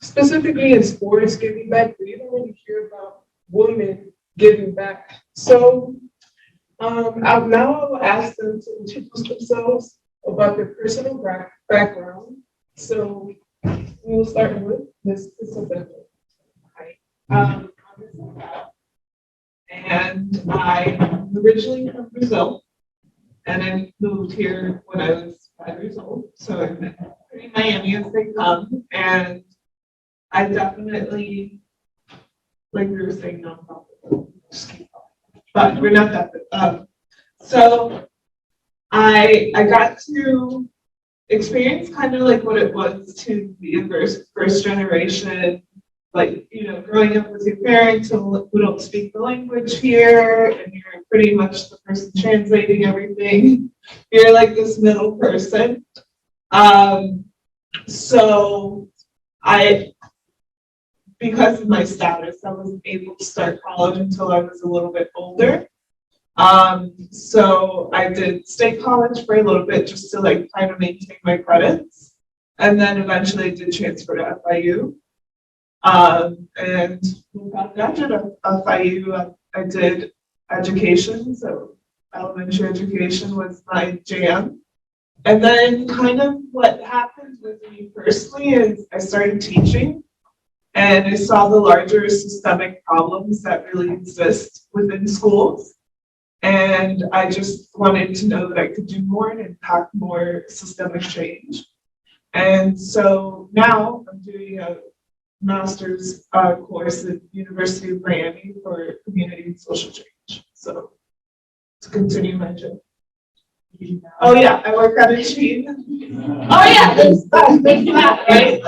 specifically in sports, giving back, but you don't really hear about women giving back. So now I will ask them to introduce themselves about their personal background. So we will start with Ms. Isabella. Hi. I'm Isabella, and I'm originally from Brazil, and I moved here when I was 5 years old. So I'm pretty Miami as they come, and I definitely, like we were saying, nonprofit. But we're not that. So I got to experience kind of like what it was to be a first generation, like, you know, growing up with your parents who don't speak the language here, and you're pretty much the person translating everything. You're like this middle person. So because of my status, I wasn't able to start college until I was a little bit older. So I did state college for a little bit just to like try to maintain my credits. And then eventually I did transfer to FIU. And got graduate at FIU. I did education, so elementary education was my jam. And then kind of what happened with me personally is I started teaching. And I saw the larger systemic problems that really exist within schools. And I just wanted to know that I could do more and impact more systemic change. And so now I'm doing a master's course at University of Miami for community and social change. So to continue my journey. Oh yeah, I work at a team. Oh yeah, that's that, right?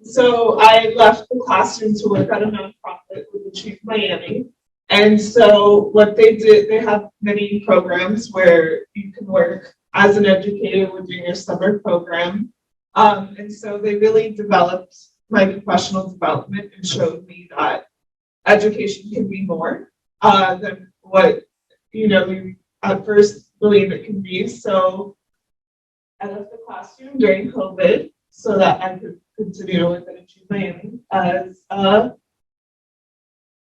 So I left the classroom to work at a nonprofit with Achieve Miami. And so what they did, they have many programs where you can work as an educator within your summer program. And so they really developed my professional development and showed me that education can be more than what, you know, you at first believe it can be. So I left the classroom during COVID so that I could continue to work at Achieve Miami as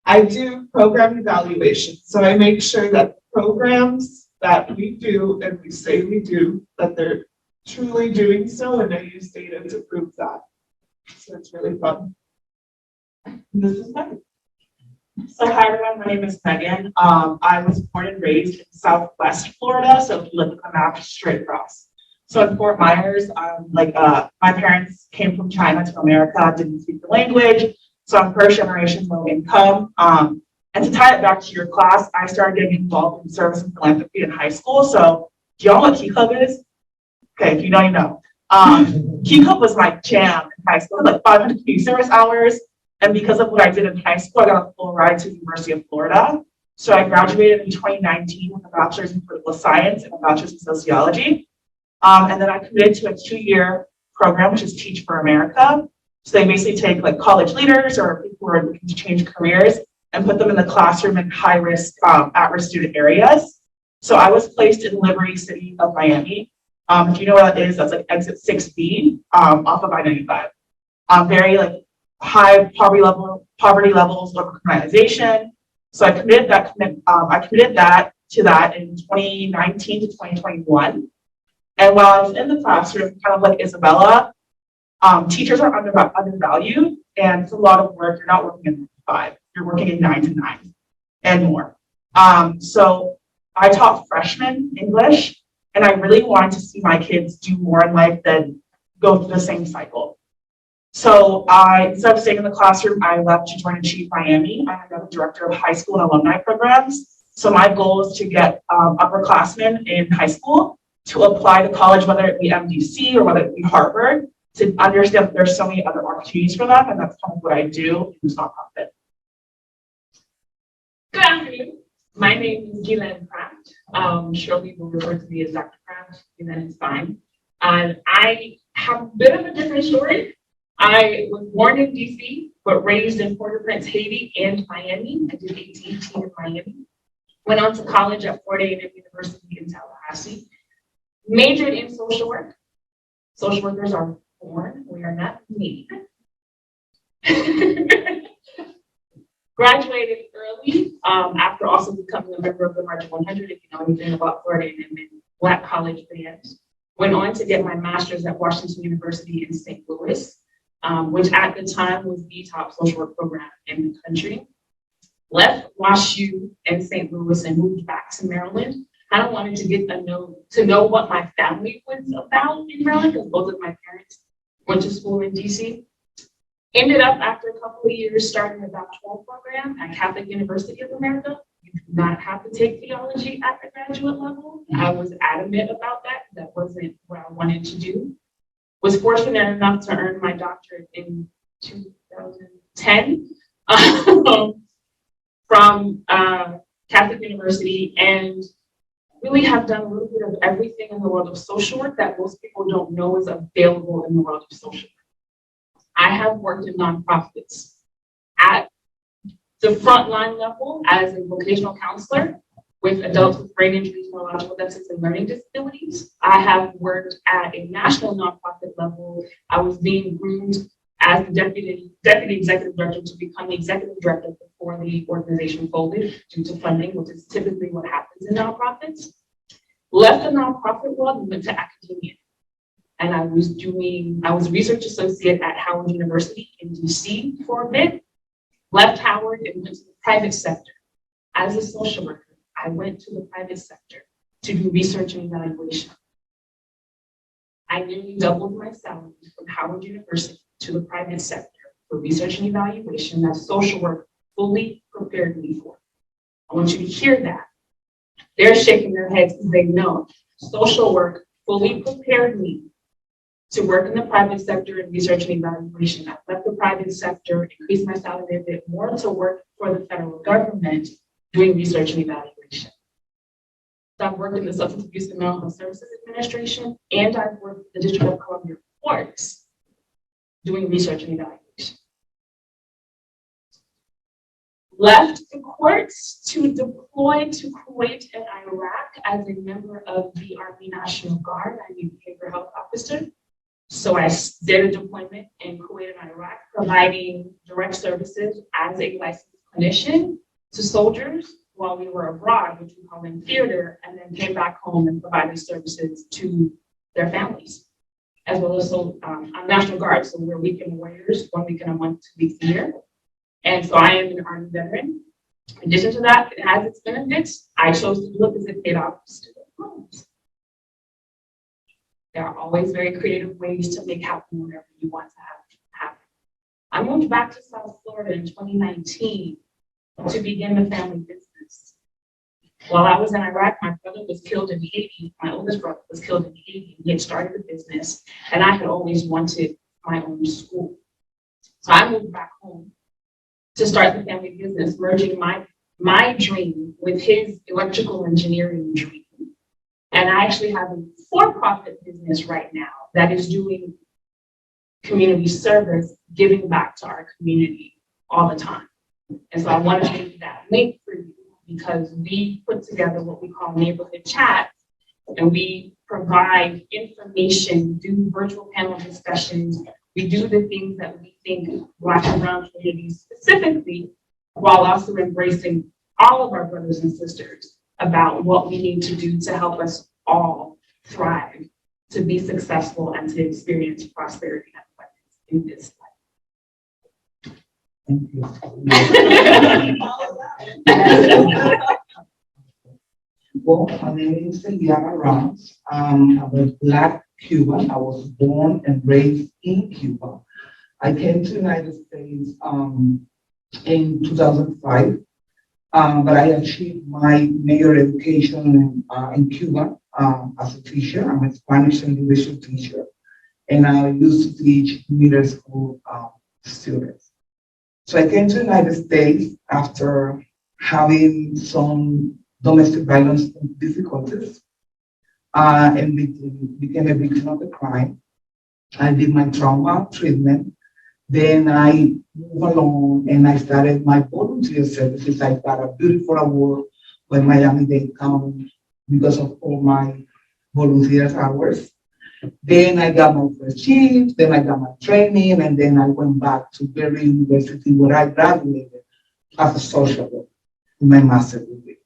I do program evaluation. So I make sure that programs that we do and we say we do, that they're truly doing so, and I use data to prove that. So it's really fun. And this is Megan. So hi everyone, my name is Megan. I was born and raised in Southwest Florida, so if you look at the map, straight across. So in Fort Myers, my parents came from China to America, didn't speak the language, so I'm first generation low income. And to tie it back to your class, I started getting involved in service and philanthropy in high school. So do y'all know what Key Club is? Okay, if you know, you know. Key Club was my jam in high school, like 500 community service hours. And because of what I did in high school, I got a full ride to the University of Florida. So I graduated in 2019 with a bachelor's in political science and a bachelor's in sociology. And then I committed to a 2-year program, which is Teach for America. So they basically take like college leaders or people who are looking to change careers and put them in the classroom in high-risk, at-risk student areas. So I was placed in Liberty City of Miami. If you know where that is, that's like exit 6B off of I-95. Very like high poverty levels, low criminalization. So I committed that to that in 2019 to 2021. And while I was in the classroom, kind of like Isabella, teachers are undervalued, and it's a lot of work. You're not working in 5, you're working in 9 to 9 and more. So I taught freshmen English, and I really wanted to see my kids do more in life than go through the same cycle. So instead of staying in the classroom, I left to join Achieve Miami. I'm now the director of high school and alumni programs. So my goal is to get upperclassmen in high school to apply to college, whether it be MDC or whether it be Harvard, to understand that there's so many other opportunities for them, and that's kind of what I do in this nonprofit. Good afternoon. My name is Guileine Kraft. Shirley will refer to me as Dr. Kraft, and then it's fine. I have a bit of a different story. I was born in DC, but raised in Port-au-Prince, Haiti, and Miami. I did AT&T in Miami. Went on to college at Fort Union University in Tallahassee. Majored in social work, Social workers are born, we are not made. Graduated early after also becoming a member of the March 100, if you know anything about Florida and Black college bands. Went on to get my master's at Washington University in St. Louis, which at the time was the top social work program in the country. Left WashU in St. Louis and moved back to Maryland. I wanted to get to know what my family was about in Maryland, because both of my parents went to school in DC. Ended up after a couple of years starting the doctoral program at Catholic University of America. You do not have to take theology at the graduate level. I was adamant about that. That wasn't what I wanted to do. Was fortunate enough to earn my doctorate in 2010 from Catholic University, and really have done a little bit of everything in the world of social work that most people don't know is available in the world of social work. I have worked in nonprofits at the frontline level as a vocational counselor with adults with brain injuries, neurological deficits, and learning disabilities. I have worked at a national nonprofit level. I was being groomed as the deputy executive director to become the executive director before the organization folded due to funding, which is typically what happens in nonprofits. Left the nonprofit world and went to academia. And I was research associate at Howard University in DC for a bit. Left Howard and went to the private sector. As a social worker, I went to the private sector to do research and evaluation. I nearly doubled my salary from Howard University to the private sector for research and evaluation that social work fully prepared me for. I want you to hear that. They're shaking their heads because they know social work fully prepared me to work in the private sector in research and evaluation. I left the private sector, increased my salary a bit more to work for the federal government doing research and evaluation. So I've worked in the Substance Abuse and Mental Health Services Administration, and I've worked in the District of Columbia courts doing research and evaluation. Left the courts to deploy to Kuwait and Iraq as a member of the Army National Guard. I'm a behavioral health officer. So I did a deployment in Kuwait and Iraq, providing direct services as a licensed clinician to soldiers while we were abroad, which we call in theater, and then came back home and provided services to their families, as well as I'm National Guard, so we're weekend warriors, 1 weekend a month, 2 weeks a year. And so I am an Army veteran. In addition to that, it has its benefits. I chose to do it because it paid off student loans. There are always very creative ways to make happen whatever you want to have happen. I moved back to South Florida in 2019 to begin the family business. While I was in Iraq, my brother was killed in Haiti. My oldest brother was killed in Haiti. He had started a business, and I had always wanted my own school. So I moved back home to start the family business, merging my dream with his electrical engineering dream. And I actually have a for-profit business right now that is doing community service, giving back to our community all the time. And so I want to make that link for you because we put together what we call neighborhood chats, and we provide information, do virtual panel discussions. We do the things that we think Black and Brown communities specifically, while also embracing all of our brothers and sisters about what we need to do to help us all thrive, to be successful, and to experience prosperity and abundance in this life. Thank you. Well, my name is Ramos. I'm a Black Cuban. I was born and raised in Cuba. I came to the United States in 2005, but I achieved my major education in Cuba as a teacher. I'm a Spanish and English teacher, and I used to teach middle school students. So I came to the United States after having some domestic violence difficulties and became a victim of the crime. I did my trauma treatment. Then I moved along and I started my volunteer services. I got a beautiful award when Miami-Dade County because of all my volunteer hours. Then I got my first shift, then I got my training, and then I went back to Berkeley University where I graduated as a social worker in my master's degree.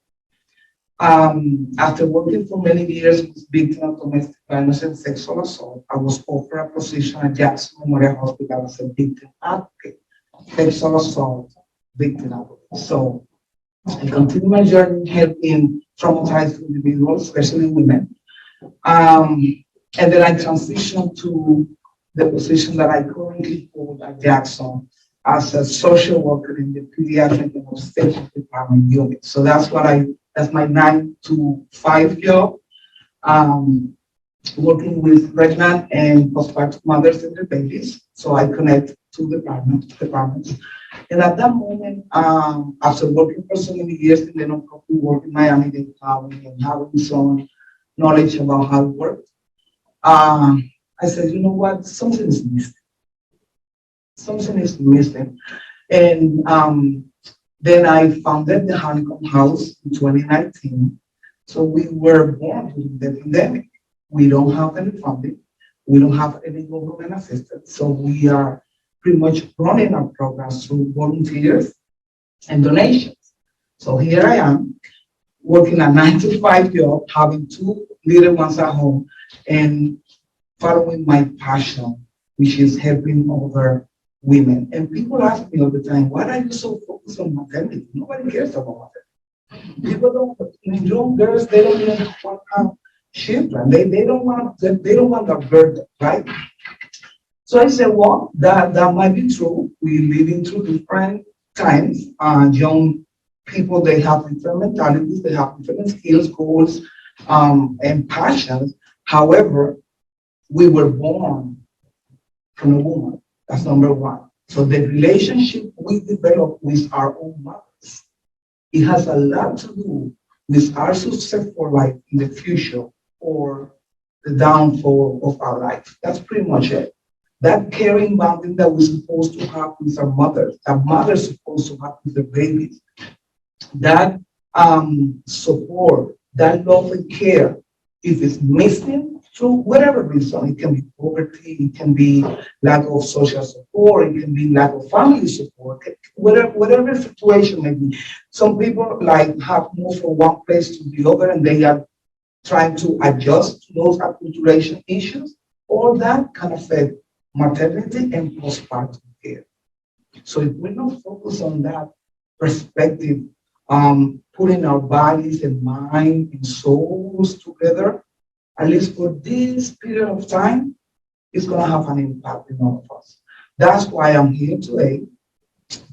After working for many years with victims of domestic violence and sexual assault, I was offered a position at Jackson Memorial Hospital as a victim advocate, sexual assault victim advocate. So I continued my journey helping traumatized individuals, especially women. And then I transitioned to the position that I currently hold at Jackson as a social worker in the pediatric and obstetric department unit. So that's my 9 to 5 job, working with pregnant and postpartum mothers and their babies. So I connect to departments. And at that moment, after working for so many years in the nonprofit work in Miami-Dade County and having some knowledge about how it works, I said, you know what, something is missing. Something is missing. And then I founded the Honeycomb House in 2019. So we were born during the pandemic. We don't have any funding. We don't have any government assistance. So we are pretty much running our programs through volunteers and donations. So here I am, working a 9 to 5 job, having 2 little ones at home, and following my passion, which is helping other women. And people ask me all the time, why are you so focused on maternity? Nobody cares about maternity. People don't, young girls, they don't even want to have children. They don't want a burden, right? So I said, well, that might be true. We live in through different times. Young people, they have different mentalities, they have different skills, goals, and passions. However, we were born from a woman. That's number one. So the relationship we develop with our own mothers, it has a lot to do with our success for life in the future or the downfall of our life. That's pretty much it. That caring bonding that we're supposed to have with our mothers, that mothers supposed to have with their babies, that support, that love and care, if it's missing through whatever reason, it can be poverty, it can be lack of social support, it can be lack of family support, whatever situation may be. Some people like have moved from one place to the other and they are trying to adjust to those acculturation issues. All that can affect maternity and postpartum care. So if we're not focused on that perspective, putting our bodies and mind and souls together, at least for this period of time, it's going to have an impact in all of us. That's why I'm here today,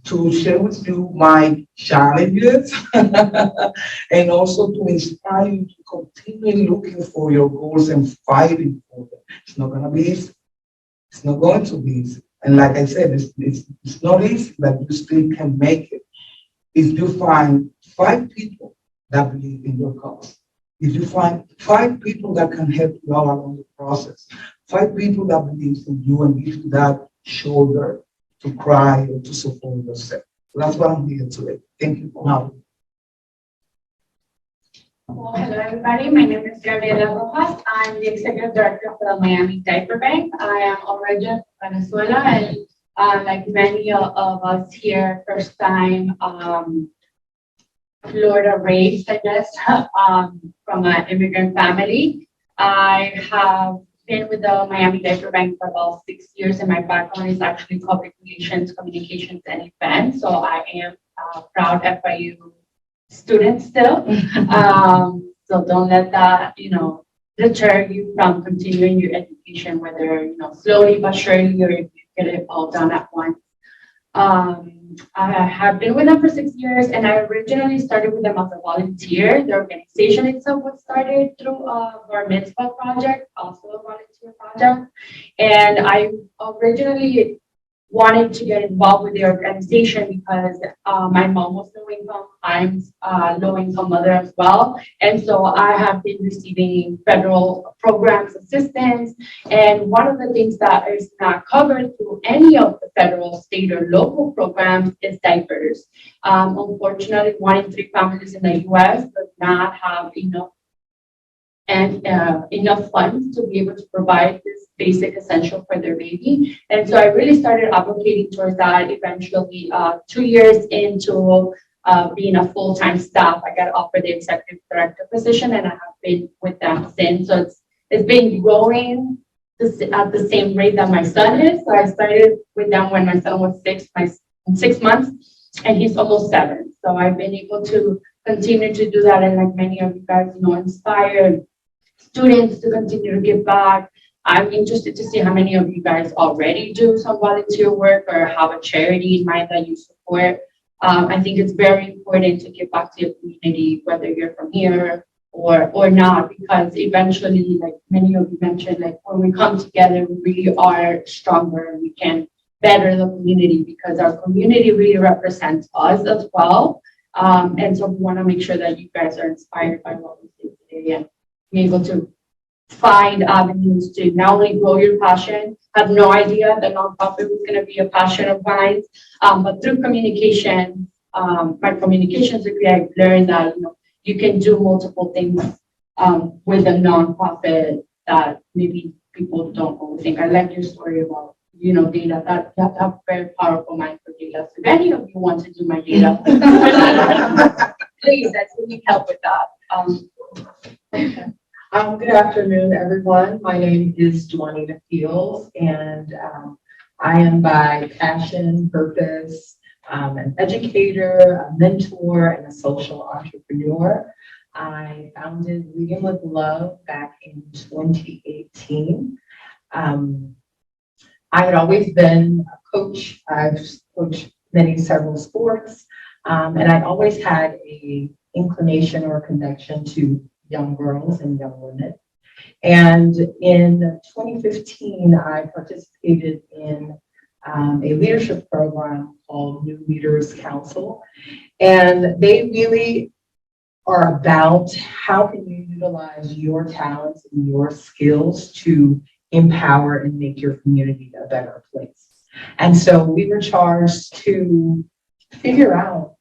to share with you my challenges and also to inspire you to continue looking for your goals and fighting for them. It's not going to be easy. It's not going to be easy. And like I said, it's not easy, but you still can make it. If you find 5 people that believe in your cause, if you find 5 people that can help you out along the process, 5 people that believe in you and give you that shoulder to cry or to support yourself. So that's what I'm here today. Thank you for having me. Well, hello, everybody. My name is Gabriela Rojas. I'm the executive director of the Miami Diaper Bank. I am originally from Venezuela, and like many of us here, first time Florida raised, I guess, from an immigrant family. I have been with the Miami Diaper Bank for about 6 years, and my background is actually public relations, communications, and events. So I am a proud FIU student still. So don't let that, deter you from continuing your education, whether, slowly but surely, or if you get it all done at once. I have been with them for 6 years, and I originally started with them as a volunteer. The organization itself was started through a bar mitzvah project, also a volunteer project. And I originally wanted to get involved with the organization because my mom was low income. I'm a low income mother as well. And so I have been receiving federal programs assistance. And one of the things that is not covered through any of the federal, state, or local programs is diapers. Unfortunately, 1 in 3 families in the US does not have enough and enough funds to be able to provide this basic essential for their baby. And so I really started advocating towards that. Eventually, 2 years into being a full-time staff, I got offered the executive director position, and I have been with them since. So it's been growing at the same rate that my son is. So I started with them when my son was 6 months, and he's almost 7. So I've been able to continue to do that, and like many of you guys, inspire students to continue to give back. I'm interested to see how many of you guys already do some volunteer work or have a charity in mind that you support. I think it's very important to give back to your community, whether you're from here or not, because eventually, like many of you mentioned, like when we come together, we really are stronger and we can better the community, because our community really represents us as well. And so we want to make sure that you guys are inspired by what we do today and be able to find avenues to not only grow your passion. Have no idea that nonprofit was going to be a passion of mine, but through communication, my communications degree, I've learned that you can do multiple things with a nonprofit that maybe people don't always think. I like your story about data. That's very powerful mind for data. So if any of you want to do my data, please, that's really help with that. Good afternoon, everyone. My name is Dwanita Fields, and I am by passion, purpose, an educator, a mentor, and a social entrepreneur. I founded Reading with Love back in 2018. I had always been a coach. I've coached several sports, and I always had a inclination or connection to young girls and young women. And in 2015, I participated in a leadership program called New Leaders Council. And they really are about how can you utilize your talents and your skills to empower and make your community a better place. And so we were charged to figure out,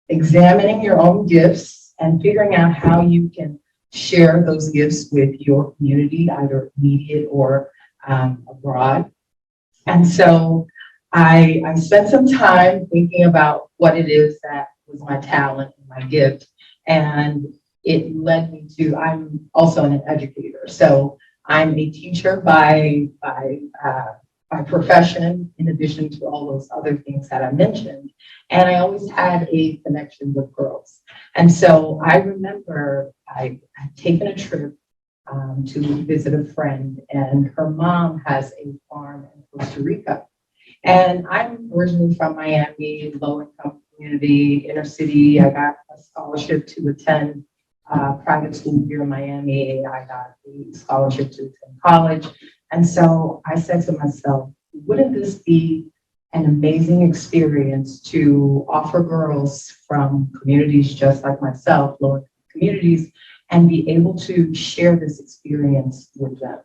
examining your own gifts and figuring out how you can share those gifts with your community, either immediate or abroad. And so I spent some time thinking about what it is that was my talent and my gift. And it led me to, I'm also an educator. So I'm a teacher by profession, in addition to all those other things that I mentioned. And I always had a connection with girls. And so I remember I had taken a trip to visit a friend, and her mom has a farm in Costa Rica. And I'm originally from Miami, low income community, inner city. I got a scholarship to attend private school here in Miami. I got a scholarship to attend college. And so I said to myself, wouldn't this be an amazing experience to offer girls from communities just like myself, low communities, and be able to share this experience with them?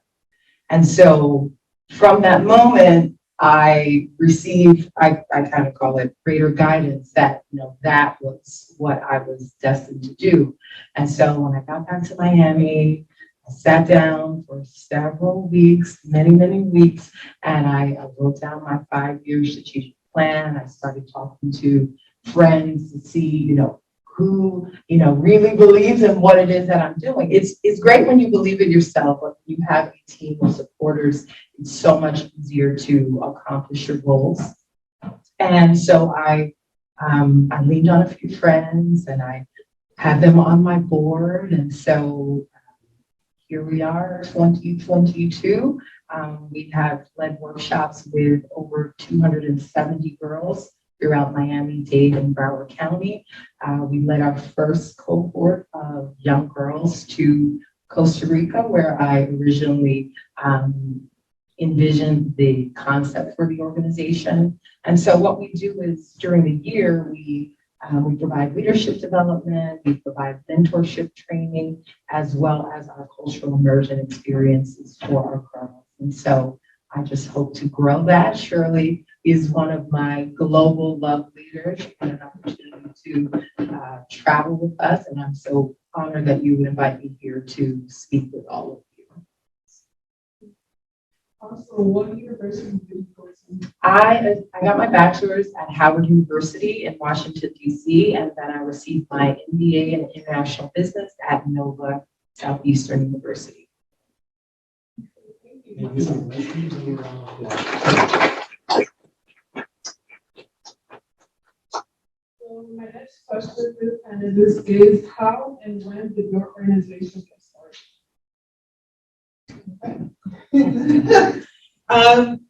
And so from that moment, I received, I kind of call it greater guidance that, that was what I was destined to do. And so when I got back to Miami, I sat down for several weeks, many weeks, and I wrote down my 5-year strategic plan. I started talking to friends to see, who, really believes in what it is that I'm doing. It's great when you believe in yourself, but when you have a team of supporters, it's so much easier to accomplish your goals. And so I leaned on a few friends, and I had them on my board. And so here we are, 2022. We have led workshops with over 270 girls throughout Miami-Dade and Broward County. We led our first cohort of young girls to Costa Rica, where I originally envisioned the concept for the organization. And so what we do is during the year, we provide leadership development, we provide mentorship training, as well as our cultural immersion experiences for our girls. And so I just hope to grow that. Shirley, is one of my global love leaders and an opportunity to travel with us. And I'm so honored that you would invite me here to speak with all of you. Also, what university did you go to? I got my bachelor's at Howard University in Washington, D.C., and then I received my MBA in international business at Nova Southeastern University. Maybe some questions or, So my next question is, and this is, how and when did your organization get started?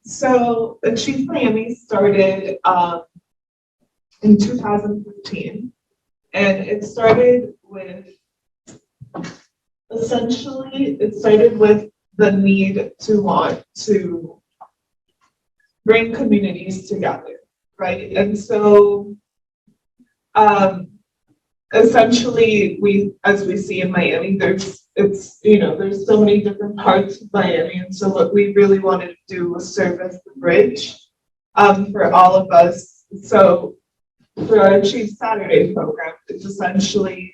So Achieve Miami started in 2015, and it started with the need to want to bring communities together, right? And so essentially as we see in Miami, there's so many different parts of Miami. And so what we really wanted to do was serve as the bridge for all of us. So for our Achieve Saturday program, it's essentially,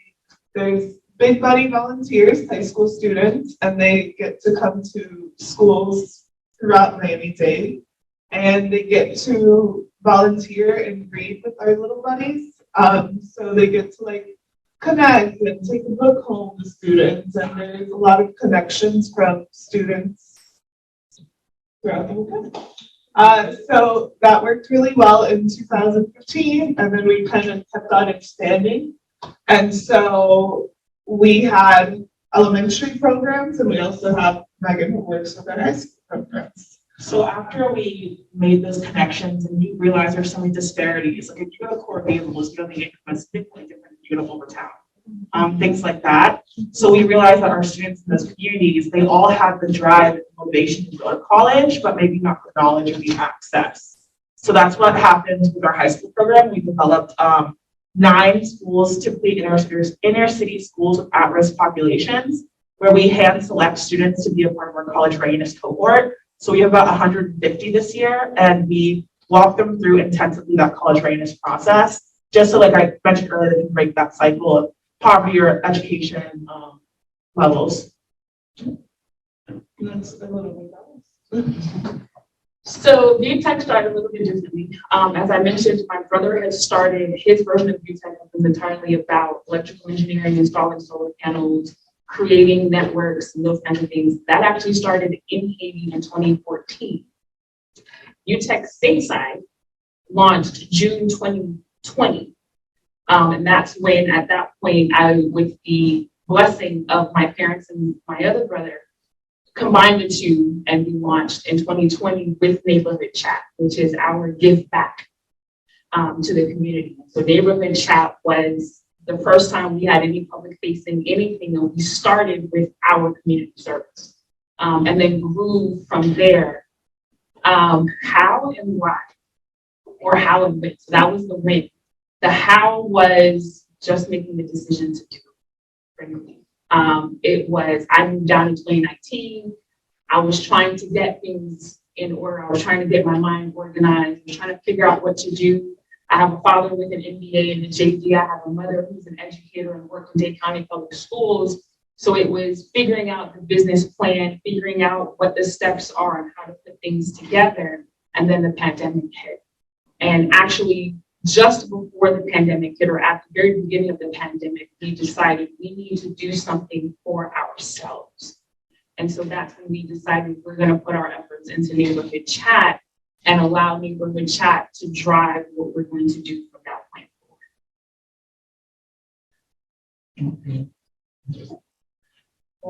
there's big buddy volunteers, high school students, and they get to come to schools throughout Miami-Dade, and they get to volunteer and read with our little buddies. So they get to connect and take a book home to students, and there's a lot of connections from students throughout the weekend. So that worked really well in 2015, and then we kind of kept on expanding. And so we had elementary programs, and we also have Megan who works with our high school programs. So after we made those connections and we realized there's so many disparities, like if you go to core vehicles, you know, the income is significantly different if you go to Overtown, things like that. So we realized that our students in those communities, they all have the drive and motivation to go to college, but maybe not the knowledge or the access. So that's what happened with our high school program. We developed 9 schools, typically inner city schools with at-risk populations, where we hand select students to be a part of our college readiness cohort. So we have about 150 this year, and we walk them through intensively that college readiness process, just so, like I mentioned earlier, they can break that cycle of poverty or education levels. That's a little bit else. So VuTech started a little bit differently. As I mentioned, my brother had started his version of VuTech was entirely about electrical engineering, installing solar panels, creating networks, and those kinds of things. That actually started in Haiti in 2014. VuTech stateside launched June 2020. And that's when, at that point, with the blessing of my parents and my other brother, combined the two, and we launched in 2020 with Neighborhood Chat, which is our give back to the community. So Neighborhood Chat was the first time we had any public facing anything, and we started with our community service and then grew from there. How and why, or how and when. So that was the when. The how was just making the decision to do it, frankly. It was, I moved down in 2019. I was trying to get things in order. I was trying to get my mind organized and trying to figure out what to do. I have a father with an MBA and a JD. I have a mother who's an educator and worked in Dade County Public Schools. So it was figuring out the business plan, figuring out what the steps are and how to put things together. And then the pandemic hit. And actually, just before the pandemic hit, or at the very beginning of the pandemic, we decided we need to do something for ourselves. And so that's when we decided we're going to put our efforts into Neighborhood Chat and allow Neighborhood Chat to drive what we're going to do from that point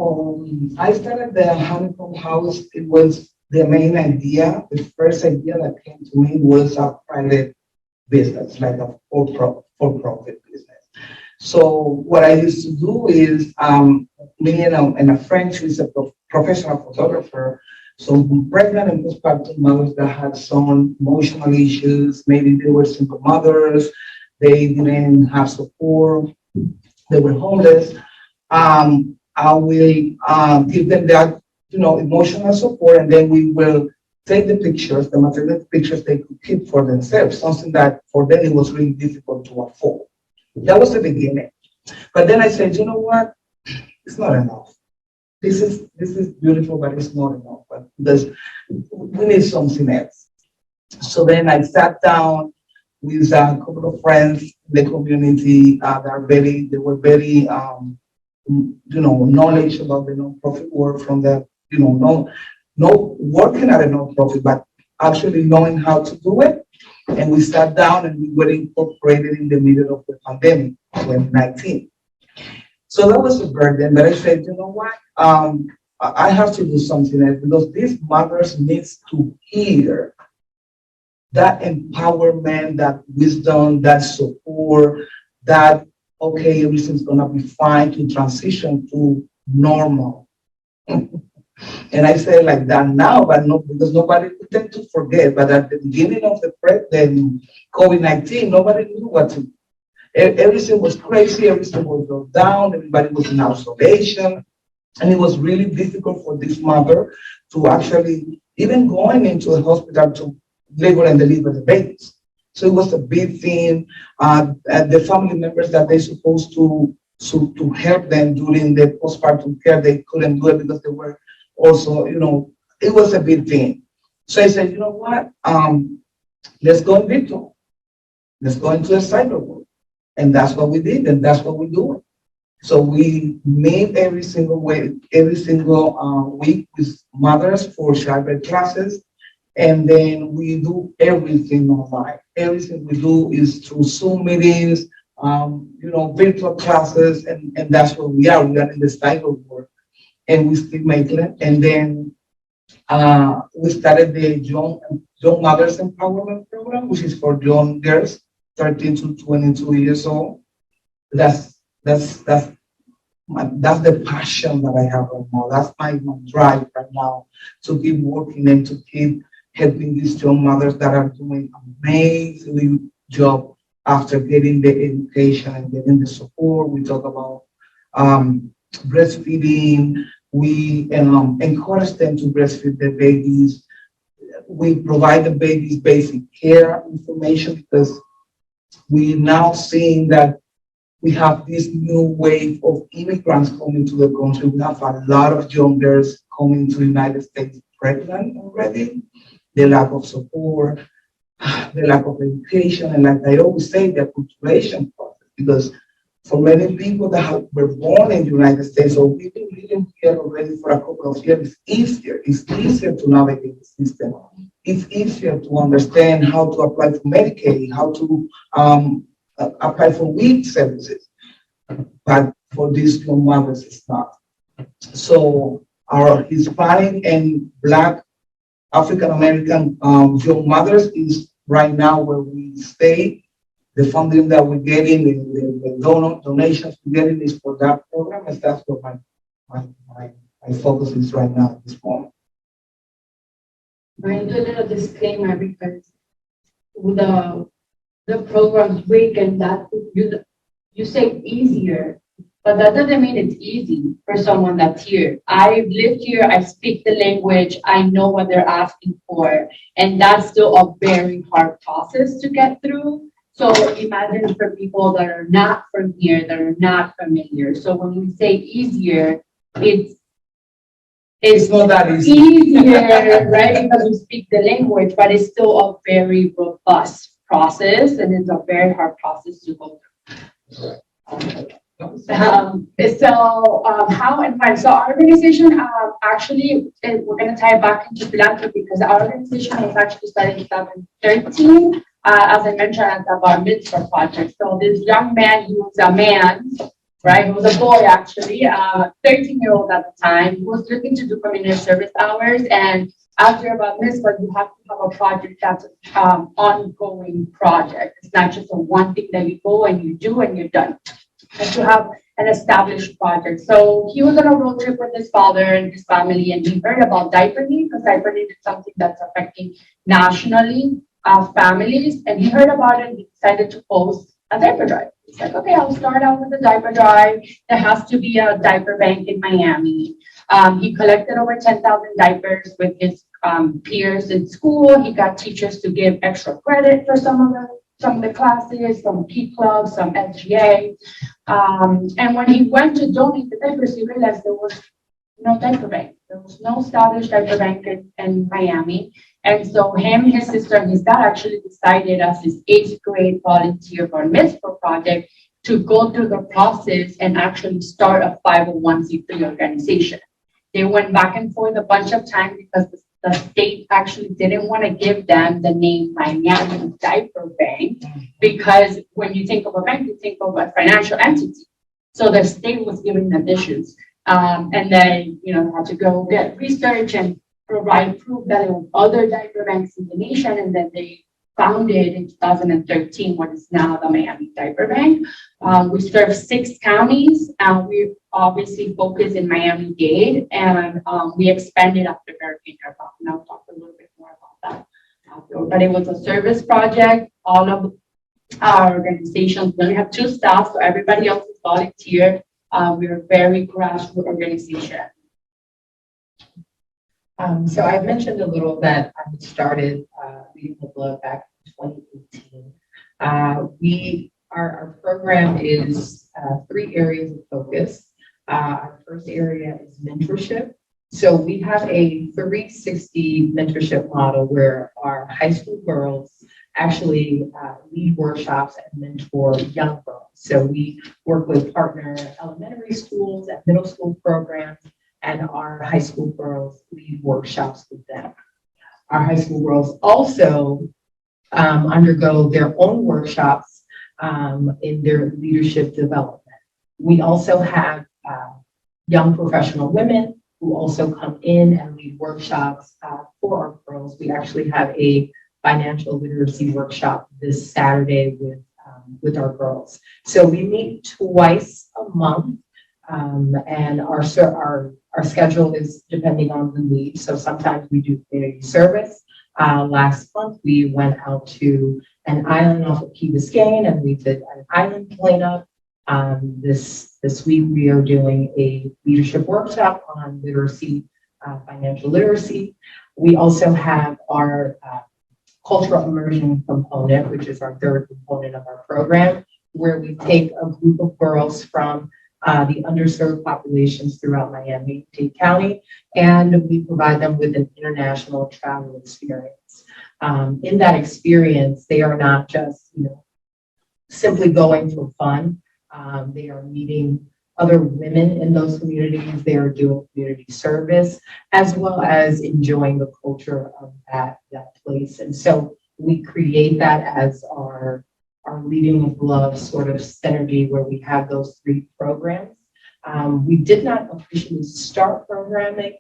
forward. I started the Honeycomb House. It was the main idea. The first idea that came to me was a private business, like a for-profit business. So what I used to do is, me and a friend who is a professional photographer, so pregnant and postpartum mothers that had some emotional issues, maybe they were single mothers, they didn't have support, they were homeless. I will give them that, emotional support, and then we will take the pictures, the maternity pictures they could keep for themselves, something that for them it was really difficult to afford. That was the beginning. But then I said, you know what? It's not enough. This is beautiful, but it's not enough. But we need something else. So then I sat down with a couple of friends in the community they were very knowledge about the nonprofit work from the no working at a nonprofit, but actually knowing how to do it. And we sat down and we were incorporated in the middle of the pandemic, 2019. So that was a burden, but I said, you know what? I have to do something else because these mothers needs to hear that empowerment, that wisdom, that support, that, okay, everything's gonna be fine to transition to normal. And I say like that now, but no, because nobody we tend to forget, but at the beginning of the COVID-19, nobody knew what to do. Everything was crazy, everything was locked down, everybody was in isolation. And it was really difficult for this mother to actually, even going into the hospital to labor and deliver the babies. So it was a big thing. And the family members that they supposed to help them during the postpartum care, they couldn't do it because they were also, it was a big thing. So I said, you know what? Let's go in virtual. Let's go into a cyber world. And that's what we did, and that's what we do. So we meet every single week with mothers for cyber classes. And then we do everything online. Everything we do is through Zoom meetings, virtual classes, and that's where we are. We are in the cyber world, and we still make it. And then we started the Young Mothers Empowerment Program, which is for young girls, 13 to 22 years old. That's the passion that I have right now. That's my drive right now to keep working and to keep helping these young mothers that are doing amazing job after getting the education and getting the support. We talk about breastfeeding. We encourage them to breastfeed their babies. We provide the babies basic care information because we're now seeing that we have this new wave of immigrants coming to the country. We have a lot of young girls coming to the United States pregnant already. The lack of support, the lack of education, and like I always say, the acculturation process. Because for many people that were born in the United States or we've been living here already for a couple of years, it's easier to navigate the system. It's easier to understand how to apply for Medicaid, how to apply for WIC services. But for these young mothers, it's not. So our Hispanic and Black African American young mothers is right now where we stay. The funding that we're getting, the donations we're getting is for that program, and that's what my focus is right now at this moment. I do a little disclaimer because with the programs week and that you say easier, but that doesn't mean it's easy for someone that's here. I live here, I speak the language, I know what they're asking for, and that's still a very hard process to get through. So imagine for people that are not from here, that are not familiar. So when we say easier, it's not that easy. Easier, right? Because we speak the language, but it's still a very robust process, and it's a very hard process to go through. How and why? So our organization actually, we're going to tie it back into philanthropy because our organization was actually started in 2013. As I mentioned, at the Bar Mitzvah project. So this young man, he was a man, right? He was a boy actually, 13-year-old at the time. He was looking to do community service hours, and after about Mitzvah, you have to have a project that's an ongoing project. It's not just a one thing that you go and you do and you're done. And to have an established project. So he was on a road trip with his father and his family, and he heard about diaper need because diaper need is something that's affecting nationally families. And he heard about it and he decided to post a diaper drive. He's like, okay, I'll start out with a diaper drive. There has to be a diaper bank in Miami. He collected over 10,000 diapers with his peers in school. He got teachers to give extra credit for some of the classes, some P clubs, some SGA. And when he went to donate the diapers, he realized there was no diaper bank. There was no established diaper bank in Miami. And so him, his sister, and his dad actually decided as his 8th grade volunteer for a mitzvah project to go through the process and actually start a 501c3 organization. They went back and forth a bunch of times because the state actually didn't want to give them the name Miami Diaper Bank, because when you think of a bank, you think of a financial entity. So the state was giving them issues. And then, they had to go get research and provide proof that there were other diaper banks in the nation. And then they founded in 2013 what is now the Miami Diaper Bank. We serve 6 counties, and we obviously focus in Miami-Dade, and we expanded after Hurricane Irma, and I'll talk a little bit more about that after. But it was a service project. All of our organizations, we only have 2 staff, so everybody else is volunteer. We're a very grassroots organization. So I've mentioned a little that I started Leading the Blood back in 2018. Our program is 3 areas of focus. Our first area is mentorship. So we have a 360 mentorship model where our high school girls actually lead workshops and mentor young girls. So we work with partner elementary schools and middle school programs, and our high school girls lead workshops with them. Our high school girls also undergo their own workshops in their leadership development. We also have young professional women who also come in and lead workshops for our girls. We actually have a financial literacy workshop this Saturday with our girls. So we meet twice a month, and our schedule is depending on the need. So sometimes we do community service. Last month we went out to an island off of Key Biscayne, and we did an island cleanup. This week we are doing a leadership workshop on literacy, financial literacy. We also have our cultural immersion component, which is our 3rd component of our program, where we take a group of girls from the underserved populations throughout Miami-Dade County, and we provide them with an international travel experience. In that experience, they are not just, simply going for fun. They are meeting other women in those communities. They are doing community service, as well as enjoying the culture of that place. And so we create that as our Leading with Love sort of synergy, where we have those 3 programs. We did not officially start programming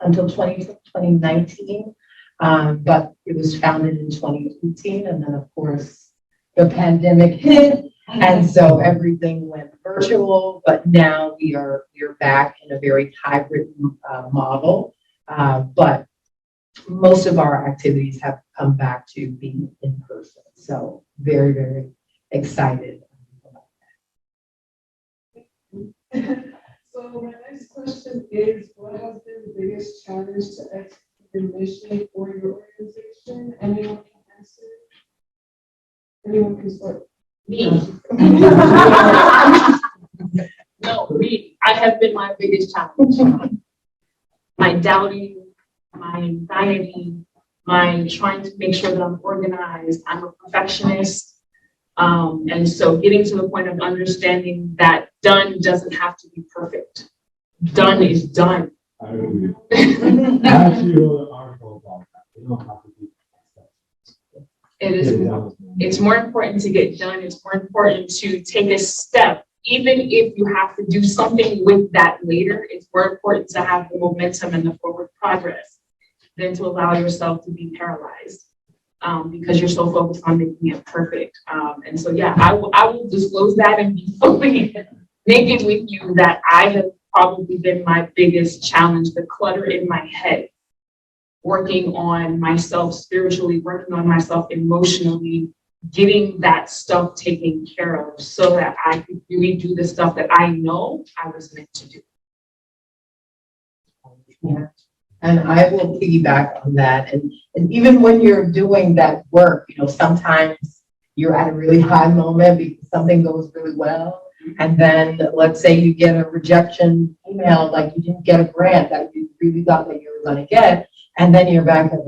until 2019, but it was founded in 2018. And then, of course, the pandemic hit. And so everything went virtual, but now we are back in a very hybrid model. But most of our activities have come back to being in person. So very, very excited about that. So my next question is, what has been the biggest challenge to execute your mission for your organization? Anyone can answer? Anyone can start? Me. No, me. I have been my biggest challenge. My doubting, my anxiety, my trying to make sure that I'm organized. I'm a perfectionist. And so getting to the point of understanding that done doesn't have to be perfect. Done is done. I actually wrote an article about that. You don't have to be perfect. It's more important to get done. It's more important to take a step. Even if you have to do something with that later, it's more important to have the momentum and the forward progress than to allow yourself to be paralyzed because you're so focused on making it perfect. And so, yeah, I will disclose that and be fully naked with you that I have probably been my biggest challenge, the clutter in my head, working on myself spiritually, working on myself emotionally, getting that stuff taken care of so that I could really do the stuff that I know I was meant to do. Yeah. And I will piggyback on that. And even when you're doing that work, sometimes you're at a really high moment because something goes really well. And then let's say you get a rejection email, like you didn't get a grant that you really thought that you were going to get. And then you're back at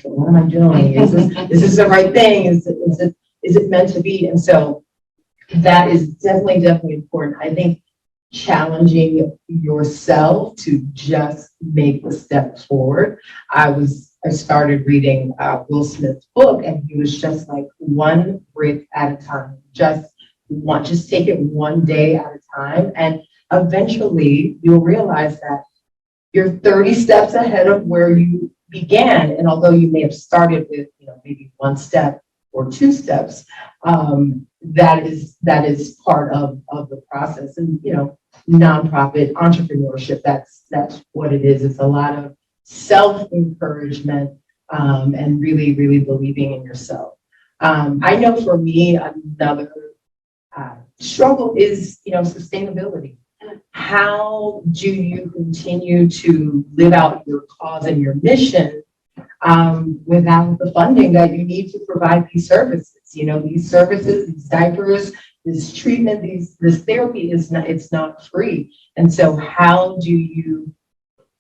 what am I doing? Is this the right thing? Is it meant to be? And so that is definitely important. I think challenging yourself to just make the step forward. I started reading Will Smith's book, and he was just like one brick at a time. Just take it one day at a time, and eventually you'll realize that you're 30 steps ahead of where you began. And although you may have started with maybe one step or two steps, that is part of the process. And nonprofit entrepreneurship, that's what it is. It's a lot of self-encouragement and really believing in yourself. I know for me, another struggle is sustainability. How do you continue to live out your cause and your mission without the funding that you need to provide these services? These services, these diapers, this treatment, this therapy it's not free. And so how do you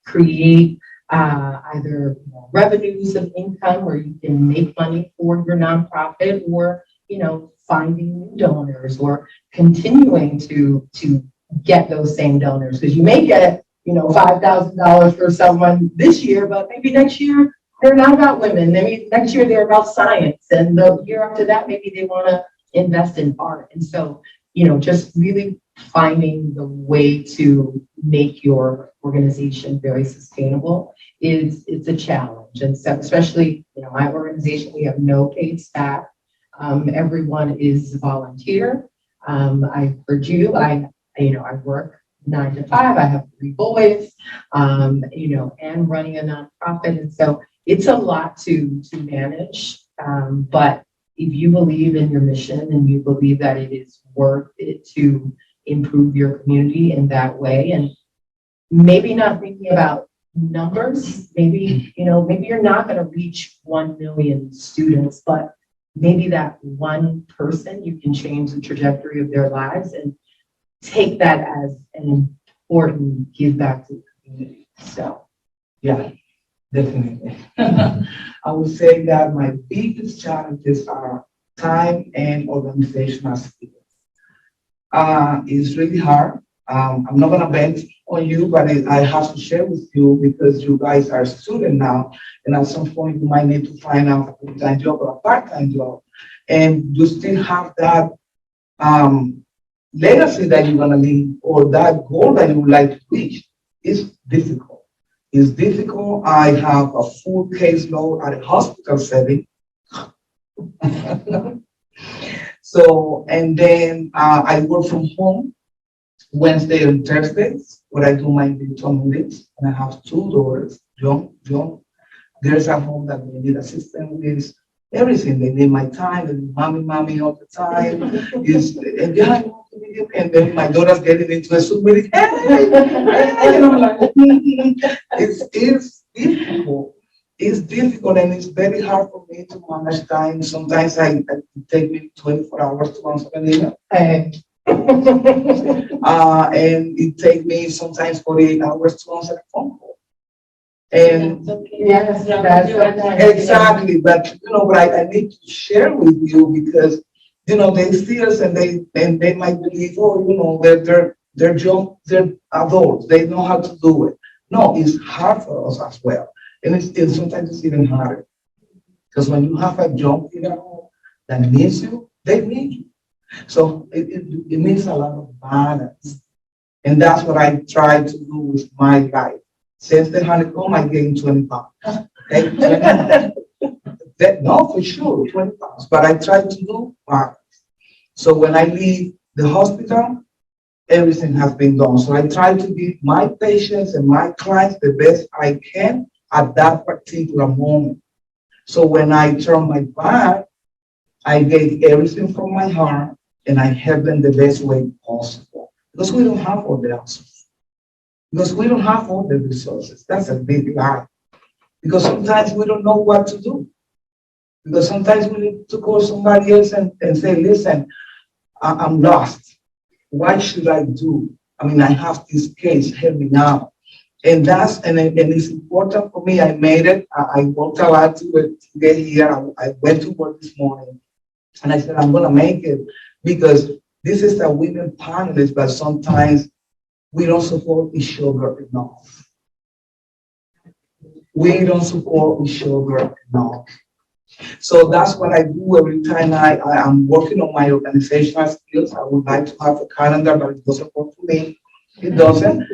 create either revenues of income where you can make money for your nonprofit, or finding new donors, or continuing to get those same donors? Because you may get $5,000 for someone this year, but maybe next year they're not about women. Maybe next year they're about science, and the year after that maybe they want to invest in art. And so just really finding the way to make your organization very sustainable it's a challenge. And so especially my organization, we have no paid staff. Everyone is volunteer. I heard you. I work 9 to 5. I have 3 boys, and running a nonprofit. And so it's a lot to manage. But if you believe in your mission and you believe that it is worth it to improve your community in that way, and maybe not thinking about numbers, maybe you're not going to reach 1 million students, but maybe that one person, you can change the trajectory of their lives and take that as an important give back to the community. So, Yeah, definitely. I would say that my biggest challenges are time and organizational skills. It's really hard. I'm not going to vent on you, but I have to share with you because you guys are students now, and at some point you might need to find out a full-time job or a part-time job, and you still have that legacy that you're going to leave, or that goal that you would like to reach. It's difficult. It's difficult. I have a full caseload at a hospital setting. So, and then I work from home Wednesday and Thursdays, where I do my virtual meetings, and I have 2 daughters, young girls at home that they need assistance with everything. They need my time, they need mommy all the time. And then my daughter's getting into a Zoom meeting. And I'm like, it's difficult. It's difficult, and it's very hard for me to manage time. Sometimes it takes me 24 hours to answer an email. And it takes me sometimes 48 hours to answer a phone call. And yes, that's exactly. But but I need to share with you because they see us and they might believe, they're young, they're adults, they know how to do it. No, it's hard for us as well. And sometimes it's even harder. Because when you have a young kid at home that needs you, they need you. So it needs a lot of balance. And that's what I try to do with my life. Since the Honeycomb, I gained 20 pounds. Okay? No, for sure, 20 pounds. But I try to do balance. So when I leave the hospital, everything has been done. So I try to give my patients and my clients the best I can at that particular moment. So when I turn my back, I gave everything from my heart and I help them the best way possible. Because we don't have all the answers. because we don't have all the resources. That's a big lie. Because sometimes we don't know what to do. Because sometimes we need to call somebody else and say, listen, I'm lost. What should I do? I mean, I have this case, help me out. And it's important for me. I made it. I worked a lot to get here. I went to work this morning and I said, I'm going to make it because this is a women panelist, but sometimes we don't support each other enough. We don't support each other enough. So that's what I do every time I'm working on my organizational skills. I would like to have a calendar, but it doesn't work for me. It doesn't.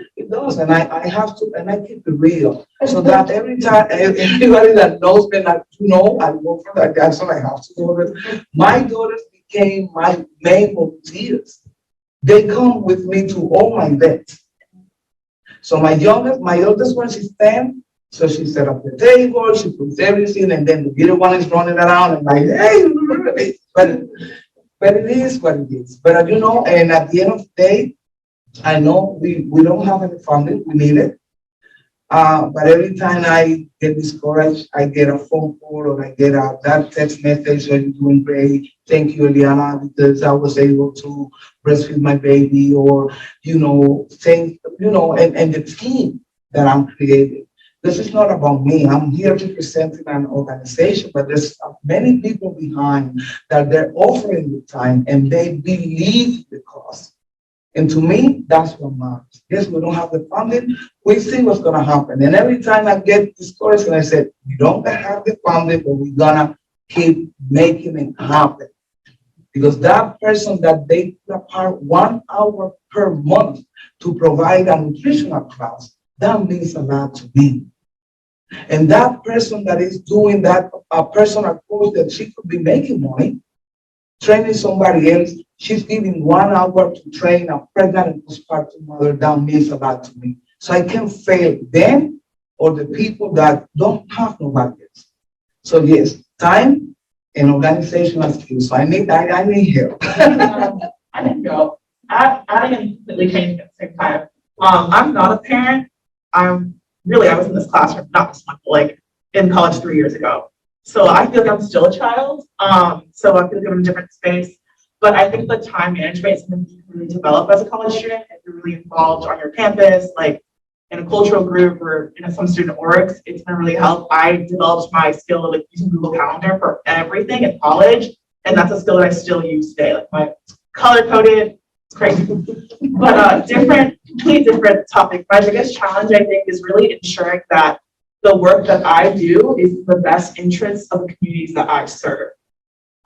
I have to, and I keep it real. So that every time, everybody that knows me, like, I work for that guy, so I have to do it. My daughters became my main volunteers. They come with me to all my events. So my oldest one, she's 10. So she set up the table, she puts everything, and then the little one is running around and like, hey, but it is what it is. But and at the end of the day, I know we don't have any funding, we need it. But every time I get discouraged, I get a phone call or I get that text message, you're doing great. Thank you, Eliana, because I was able to breastfeed my baby, or, and the team that I'm creating. This is not about me. I'm here representing an organization, but there's many people behind that they're offering the time and they believe the cause. And to me, that's what matters. Yes, we don't have the funding. We see what's going to happen. And every time I get discouraged, and I said, we don't have the funding, but we're going to keep making it happen. Because that person that they put apart 1 hour per month to provide a nutritional class, that means a lot to me. And that person that is doing that, a personal course that she could be making money, training somebody else, she's giving 1 hour to train a pregnant and postpartum mother, that means a lot to me. So I can't fail them or the people that don't have nobody else. So yes, time and organizational skills. So I need help. I didn't go. I didn't completely change at the same time. I'm not a parent. I was in this classroom, not this one, but like in college 3 years ago. So I feel like I'm still a child. So I feel like I'm in a different space. But I think the time management is something you can really develop as a college student if you're really involved on your campus, like in a cultural group or in some student orgs. It's gonna really help. I developed my skill of like using Google Calendar for everything in college, and that's a skill that I still use today. Like my color coded, it's crazy. But completely different topic. My biggest challenge, I think, is really ensuring that the work that I do is the best interests of the communities that I serve.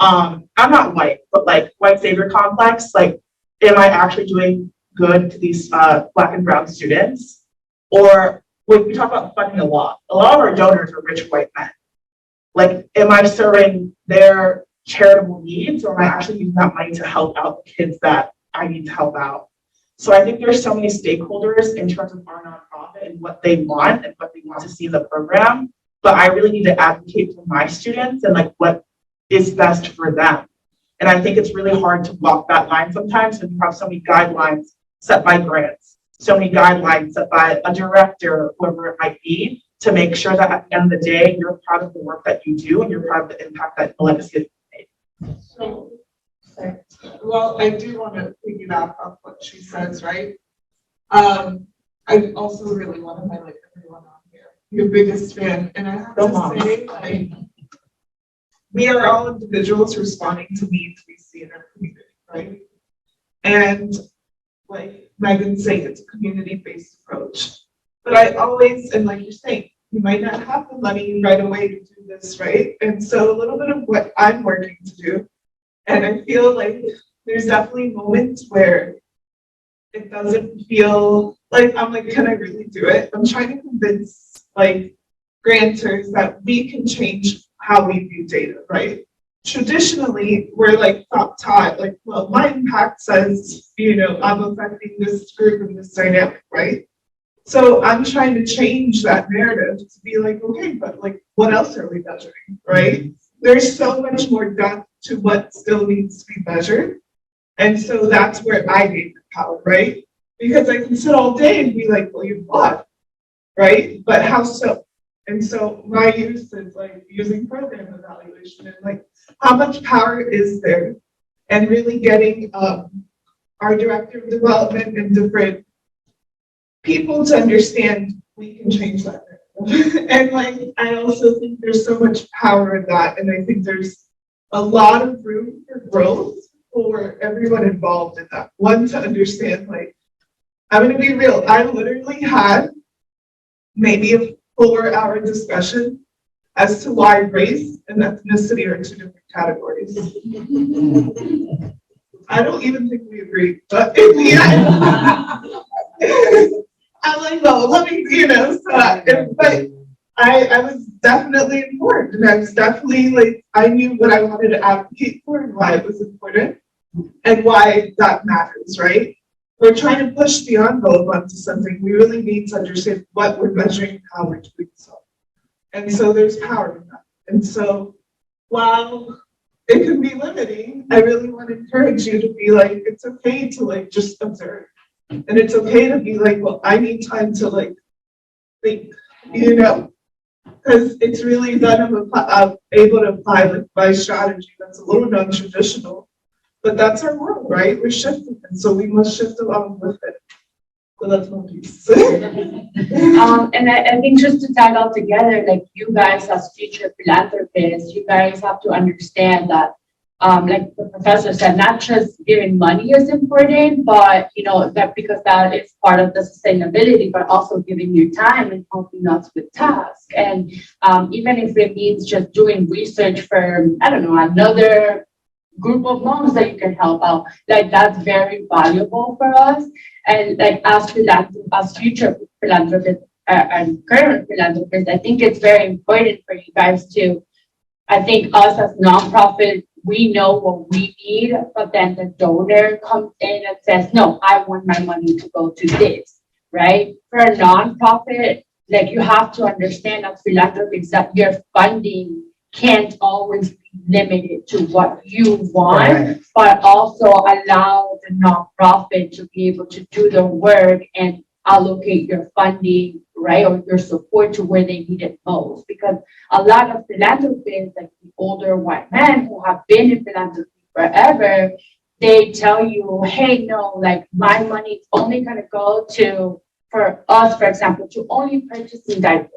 I'm not white, but like white savior complex, like, am I actually doing good to these Black and brown students? Or when we talk about funding a lot of our donors are rich white men. Like, am I serving their charitable needs, or am I actually using that money to help out the kids that I need to help out? So I think there's so many stakeholders in terms of our nonprofit and what they want and what they want to see in the program. But I really need to advocate for my students and like what is best for them. And I think it's really hard to walk that line sometimes when you have so many guidelines set by grants, so many guidelines set by a director, whoever it might be, to make sure that at the end of the day, you're proud of the work that you do and you're proud of the impact that the legacy has made. So, well, I do want to piggyback off what she says, right? I also really want to highlight everyone on here. Your biggest fan, and I have to say, like, we are all individuals responding to needs we see in our community, right? And like Megan said, it's a community-based approach. But I always, and like you're saying, you might not have the money right away to do this, right? And so a little bit of what I'm working to do, and I feel like there's definitely moments where it doesn't feel like, I'm like, can I really do it? I'm trying to convince like grantors that we can change how we view data, right? Traditionally, we're like taught, like, well, my impact says, I'm affecting this group and this dynamic, right? So I'm trying to change that narrative to be like, okay, but like, what else are we measuring, right? There's so much more depth to what still needs to be measured. And so that's where I gain the power, right? Because I can sit all day and be like, well, you what? Right? But how so? And so my use is like using program evaluation and like, how much power is there? And really getting our director of development and different people to understand we can change that. And like, I also think there's so much power in that. And I think there's a lot of room for growth for everyone involved in that. One, to understand, like, I'm gonna be real, I literally had maybe a 4-hour discussion as to why race and ethnicity are 2 different categories. I don't even think we agree, but in the end, I'm like, no, let me, but I was definitely informed, and I was definitely like, I knew what I wanted to advocate for and why it was important and why that matters, right? We're trying to push the envelope onto something. We really need to understand what we're measuring, how we're doing so. And so there's power in that. And so while it can be limiting, I really want to encourage you to be like, it's okay to like just observe. And it's okay to be like, well, I need time to like think, because it's really that I'm able to apply like my strategy that's a little non-traditional, but that's our world, right? We're shifting, and so we must shift along with it. So that's my piece. And I think just to tie it all together, like you guys as future philanthropists, you guys have to understand that, like the professor said, not just giving money is important, but that because that is part of the sustainability, but also giving your time and helping us with tasks. And even if it means just doing research for, I don't know, another group of moms that you can help out, like that's very valuable for us. And like as future philanthropists and current philanthropists, I think it's very important for you guys to, I think us as nonprofit, we know what we need, but then the donor comes in and says, no, I want my money to go to this, right? For a nonprofit, like you have to understand as philanthropists that your funding can't always be limited to what you want, but also allow the nonprofit to be able to do the work and allocate your funding, right, or your support to where they need it most. Because a lot of philanthropists, like the older white men who have been in philanthropy forever, they tell you, hey, no, like my money is only going to go to, for us, for example, to only purchasing diapers.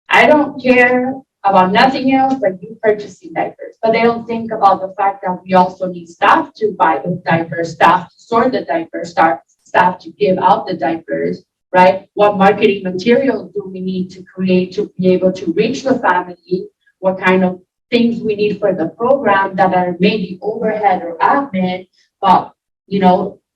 I don't care about nothing else but you purchasing diapers. But they don't think about the fact that we also need staff to buy those diapers, staff to sort the diapers, staff to give out the diapers, right? What marketing materials do we need to create to be able to reach the family? What kind of things we need for the program that are maybe overhead or admin, but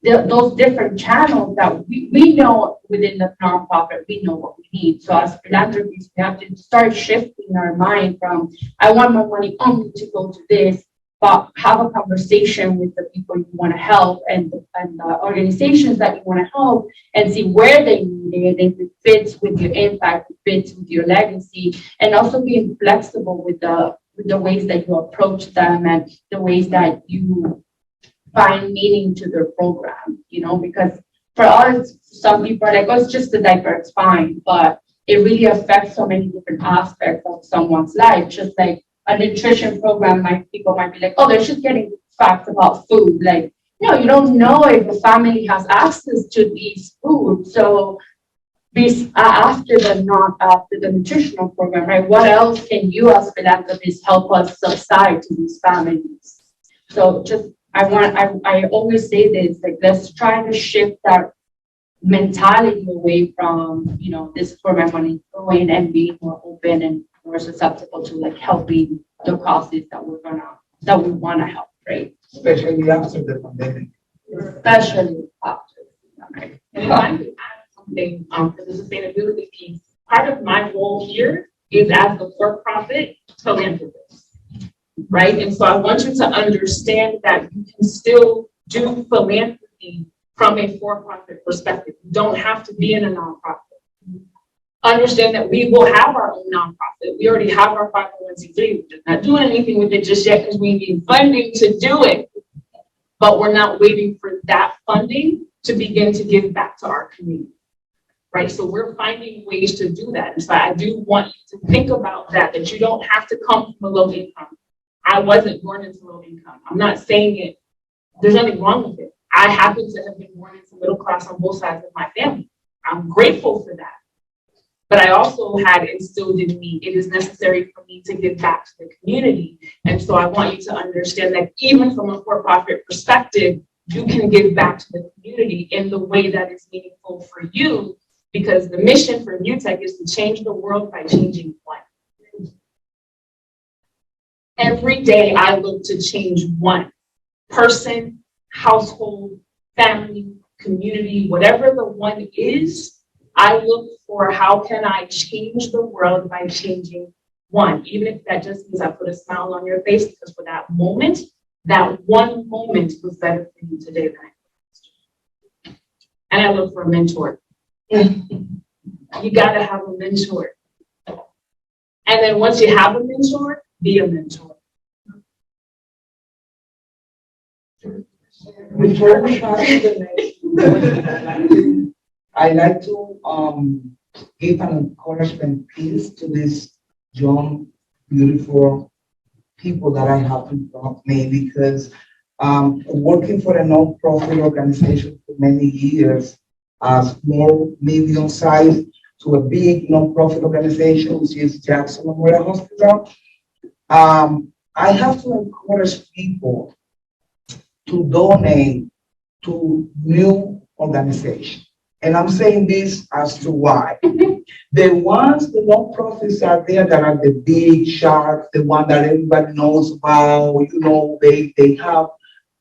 those different channels that we know within the nonprofit, we know what we need. So as philanthropists, we have to start shifting our mind from, I want my money only to go to this, but have a conversation with the people you want to help and the organizations that you want to help and see where they need it, if it fits with your impact, it fits with your legacy, and also being flexible with the ways that you approach them and the ways that you find meaning to their program, because for us, some people are like, oh, it's just a diaper, it's fine, but it really affects so many different aspects of someone's life. Just like a nutrition program, people might be like, oh, they're just getting facts about food. Like, no, you don't know if the family has access to these foods. So after the nutritional program, right, what else can you as philanthropists help us subside to these families? So just, I always say this, like, let's try to shift that mentality away from, this is where my money is going, and being more open and more susceptible to like helping the causes that we want to help, right? Especially after the pandemic. Especially after the pandemic. And if I could add something for the sustainability piece, part of my role here is as a for-profit philanthropist. Right? And so I want you to understand that you can still do philanthropy from a for-profit perspective. You don't have to be in a nonprofit. Understand that we will have our own nonprofit. We already have our 501c3. We're just not doing anything with it just yet because we need funding to do it. But we're not waiting for that funding to begin to give back to our community. Right, so we're finding ways to do that. And so I do want you to think about that you don't have to come from a low income. I wasn't born into low income. I'm not saying it, there's nothing wrong with it. I happen to have been born into middle class on both sides of my family. I'm grateful for that. But I also had instilled in me, it is necessary for me to give back to the community. And so I want you to understand that even from a for-profit perspective, you can give back to the community in the way that is meaningful for you. Because the mission for VuTech is to change the world by changing one. Every day I look to change one person, household, family, community, whatever the one is, I look for how can I change the world by changing one, even if that just means I put a smile on your face, because for that moment, that one moment was better for you today than I was. And I look for a mentor. You gotta have a mentor. And then once you have a mentor, be a mentor. Before we pass to the next, I like to give an encouragement piece to this young, beautiful people that I have in front of me, because working for a non-profit organization for many years, small, medium-sized to a big non-profit organization, which is Jackson Memorial Hospital. I have to encourage people to donate to new organizations. And I'm saying this as to why. The ones, the non-profits are there that are the big sharks, the one that everybody knows about, you know, they have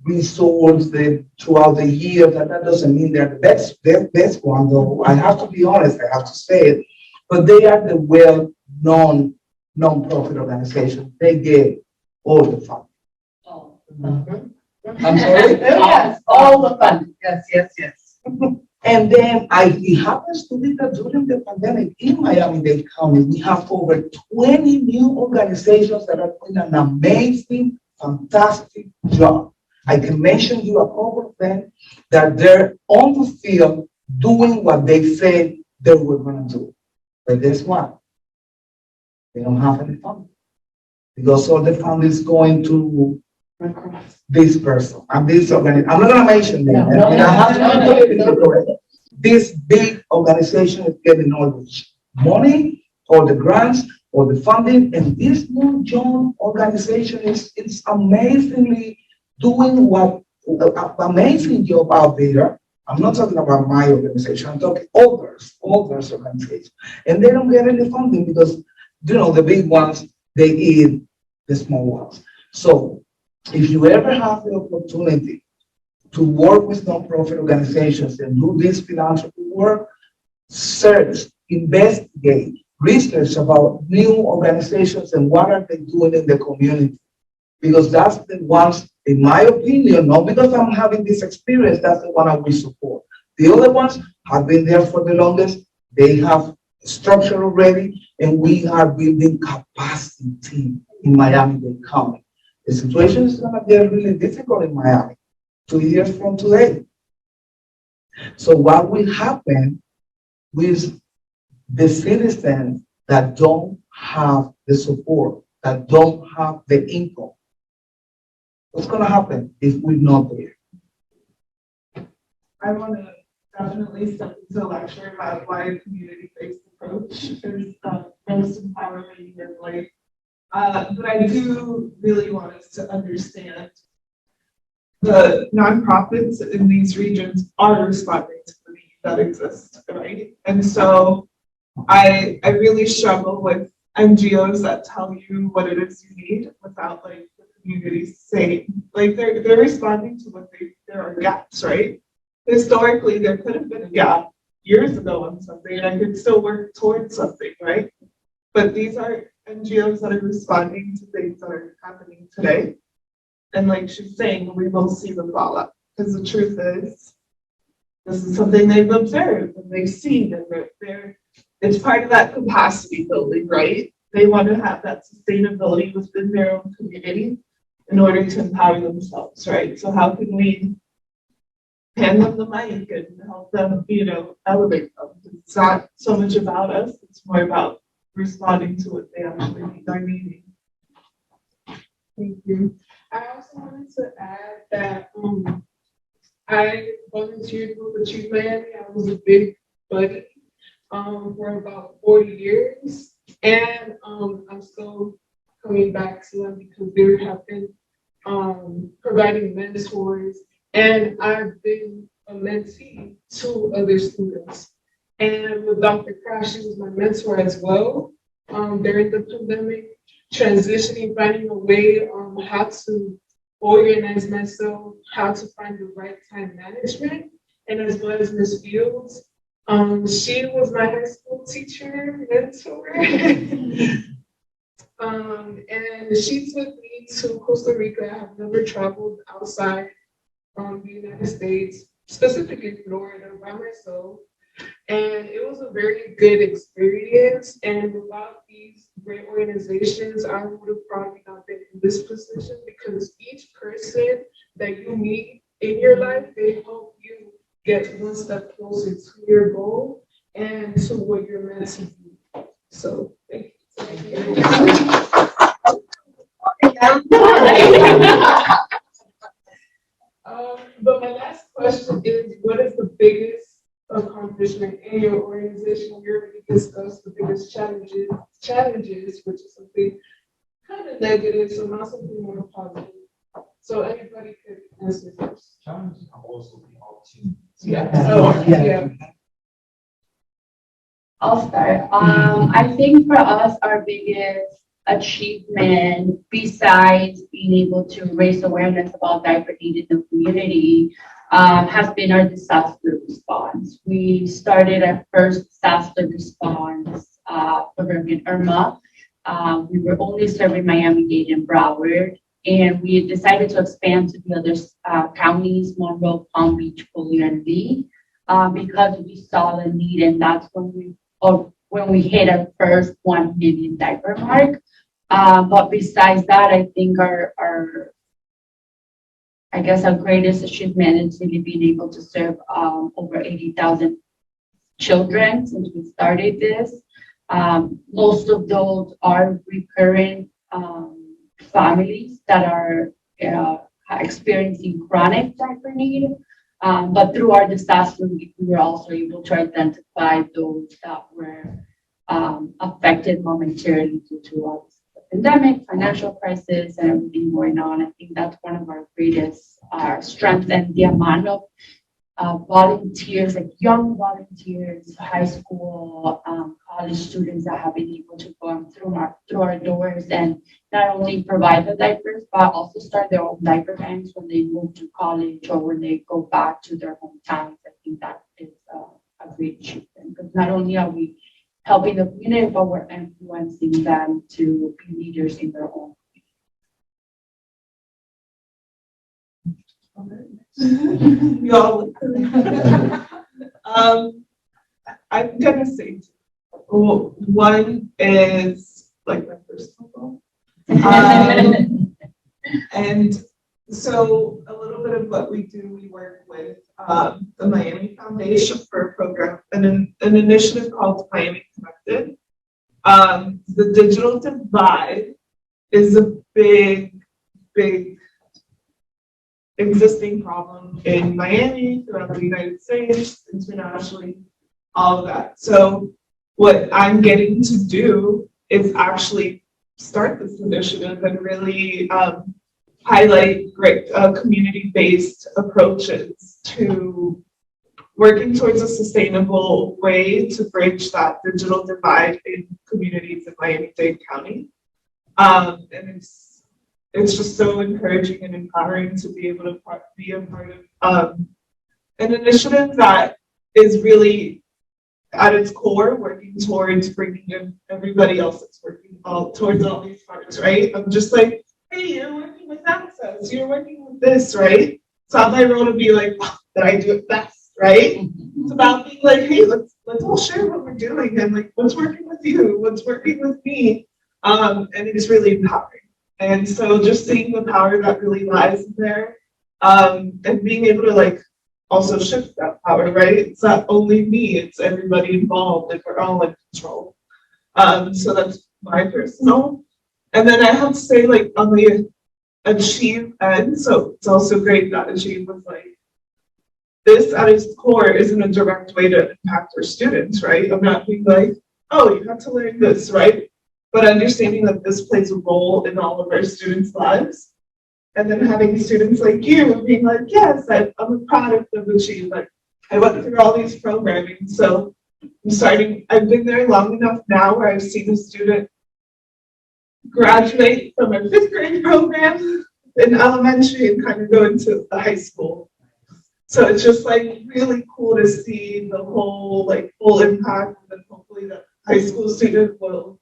resources throughout the year. That doesn't mean they're the best one, though. I have to be honest, I have to say it. But they are the well-known non-profit organizations. They get all the funding. Oh. I'm sorry? Yes, all the fun. Yes. And then it happens to be that during the pandemic in Miami-Dade County, we have over 20 new organizations that are doing an amazing, fantastic job. I can mention you a couple of them that they're on the field doing what they said they were going to do. But guess what? They don't have any funding, because all the funding is going to this person and this organization. I'm not going to mention them. This big organization is getting all the money or the grants or the funding, and this new young organization is amazingly doing what amazing job out there. I'm not talking about my organization. I'm talking others organizations, and they don't get any funding because the big ones, they eat the small ones. So if you ever have the opportunity to work with nonprofit organizations and do this philanthropy work, search, investigate, research about new organizations and what are they doing in the community. Because that's the ones, in my opinion, not because I'm having this experience, that's the one I will support. The other ones have been there for the longest. They have structure already, and we are building capacity in Miami-Dade County. The situation is going to get really difficult in Miami 2 years from today. So what will happen with the citizens that don't have the support, that don't have the income? What's going to happen if we're not there? I want to definitely step into a lecture about why a community-based approach is the most empowering and like. But I do really want us to understand the nonprofits in these regions are responding to the need that exists, right? And so I really struggle with NGOs that tell you what it is you need without like the community saying, like they're responding to what there are gaps, right? Historically, there could have been a gap years ago on something, and I could still work towards something, right? But these are NGOs that are responding to things that are happening today. And like she's saying, we will see the fallout. Because the truth is, this is something they've observed and they've seen, and it's part of that capacity building, right? They want to have that sustainability within their own community in order to empower themselves, right? So how can we hand them the mic and help them, elevate them. It's not so much about us, it's more about responding to what they actually are needing. Thank you. I also wanted to add that I volunteered with the Chief Miami. I was a big buddy for about 4 years. And I'm still coming back to them because they have been providing mentors. And I've been a mentee to other students. And with Dr. Kraft, she was my mentor as well during the pandemic, transitioning, finding a way on how to organize myself, how to find the right time management, and as well as Ms. Fields. She was my high school teacher, mentor. And she took me to Costa Rica. I have never traveled outside the United States, specifically Florida, by myself. And it was a very good experience. And without these great organizations, I would have probably not been in this position, because each person that you meet in your life, they help you get one step closer to your goal and to what you're meant to do. So thank you. But my last question is, what is the biggest accomplishment in your organization? We already discussed the biggest challenges, which is something kind of negative, so not something more positive. So anybody could answer first. Challenges can also be opportunities. Yeah. Oh, yeah. I'll start. I think for us, our biggest achievement, besides being able to raise awareness about diaper need in the community, has been our disaster response. We started our first disaster response for Hurricane Irma. We were only serving Miami-Dade and Broward, and we decided to expand to the other counties, Monroe, Palm Beach, Collier, and Lee, because we saw the need, and that's when we hit our first 1 million diaper mark. But besides that, I think our greatest achievement is really being able to serve over 80,000 children since we started this. Most of those are recurrent families that are experiencing chronic diaper need. But through our disaster, we were also able to identify those that were affected momentarily due to the pandemic, financial crisis, and everything going on. I think that's one of our greatest strengths, and the amount of volunteers, like young volunteers, high school, college students that have been able to go through our doors and not only provide the diapers, but also start their own diaper banks when they move to college or when they go back to their hometowns. I think that is a great achievement, because not only are we helping the community, but we're influencing them to be leaders in their own. Y'all, I'm gonna say two. Well, one is like my personal goal. And so a little bit of what we do, we work with the Miami Foundation for a program, an initiative called Miami Connected. The digital divide is a big existing problem in Miami, throughout the United States, internationally, all of that. So what I'm getting to do is actually start this initiative and really highlight great community-based approaches to working towards a sustainable way to bridge that digital divide in communities in Miami-Dade County. And it's just so encouraging and empowering to be able to be a part of an initiative that is really at its core working towards bringing in everybody else that's working towards all these parts, right? I'm just like, hey, you're working with access, you're working with this, right? It's not my role to be like, oh, that I do it best, right? It's about being like, hey, let's all share what we're doing and like what's working with you, what's working with me. And it's really empowering. And so just seeing the power that really lies in there, and being able to like also shift that power, right? It's not only me, it's everybody involved, like we're all in control. So that's my personal. And then I have to say, like, on the achieve end, so it's also great that achieve was like, this at its core isn't a direct way to impact our students, right? I'm not being like, oh, you have to learn this, right? But understanding that this plays a role in all of our students' lives. And then having students like you being like, yes, I'm a product of Achieve. Like, I went through all these programming. So I've been there long enough now where I've seen a student graduate from a 5th grade program in elementary and kind of go into the high school. So it's just like really cool to see the whole like full impact, and hopefully that high school student will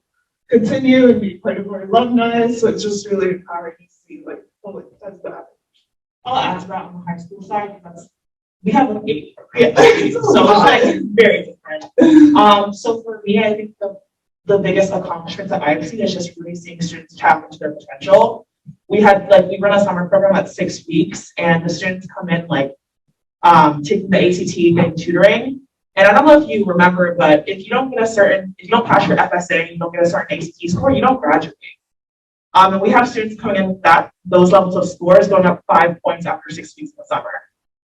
continue and be part of our alumni. So it's just really empowering to see like, oh, it does that. I'll ask that on the high school side, because we have an 8 Yeah. program. So it's like very different. So for me, I think the biggest accomplishment that I've seen is just really seeing students tap into their potential. We run a summer program at 6 weeks, and the students come in like taking the ACT, getting tutoring. And I don't know if you remember, but if you don't pass your FSA, you don't get a certain ACT score, you don't graduate. And we have students coming in with those levels of scores going up 5 points after 6 weeks in the summer.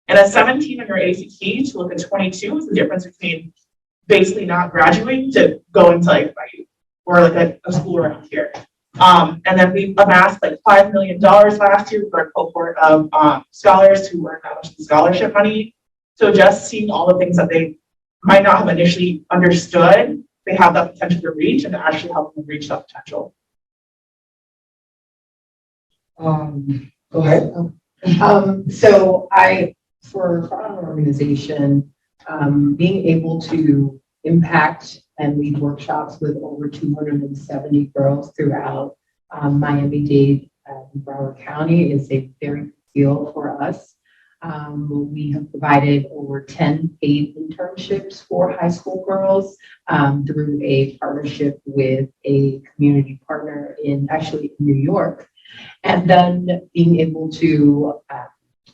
And a 17 on your ACT to look at 22 is the difference between basically not graduating to going to like or like a school around here. And then we amassed like $5 million last year for a cohort of scholars who earned that much scholarship money. So just seeing all the things that they might not have initially understood, they have that potential to reach, and actually help them reach that potential. Go ahead. So for our organization, being able to impact and lead workshops with over 270 girls throughout Miami-Dade and Broward County is a very big deal for us. We have provided over 10 paid internships for high school girls through a partnership with a community partner in New York. And then being able to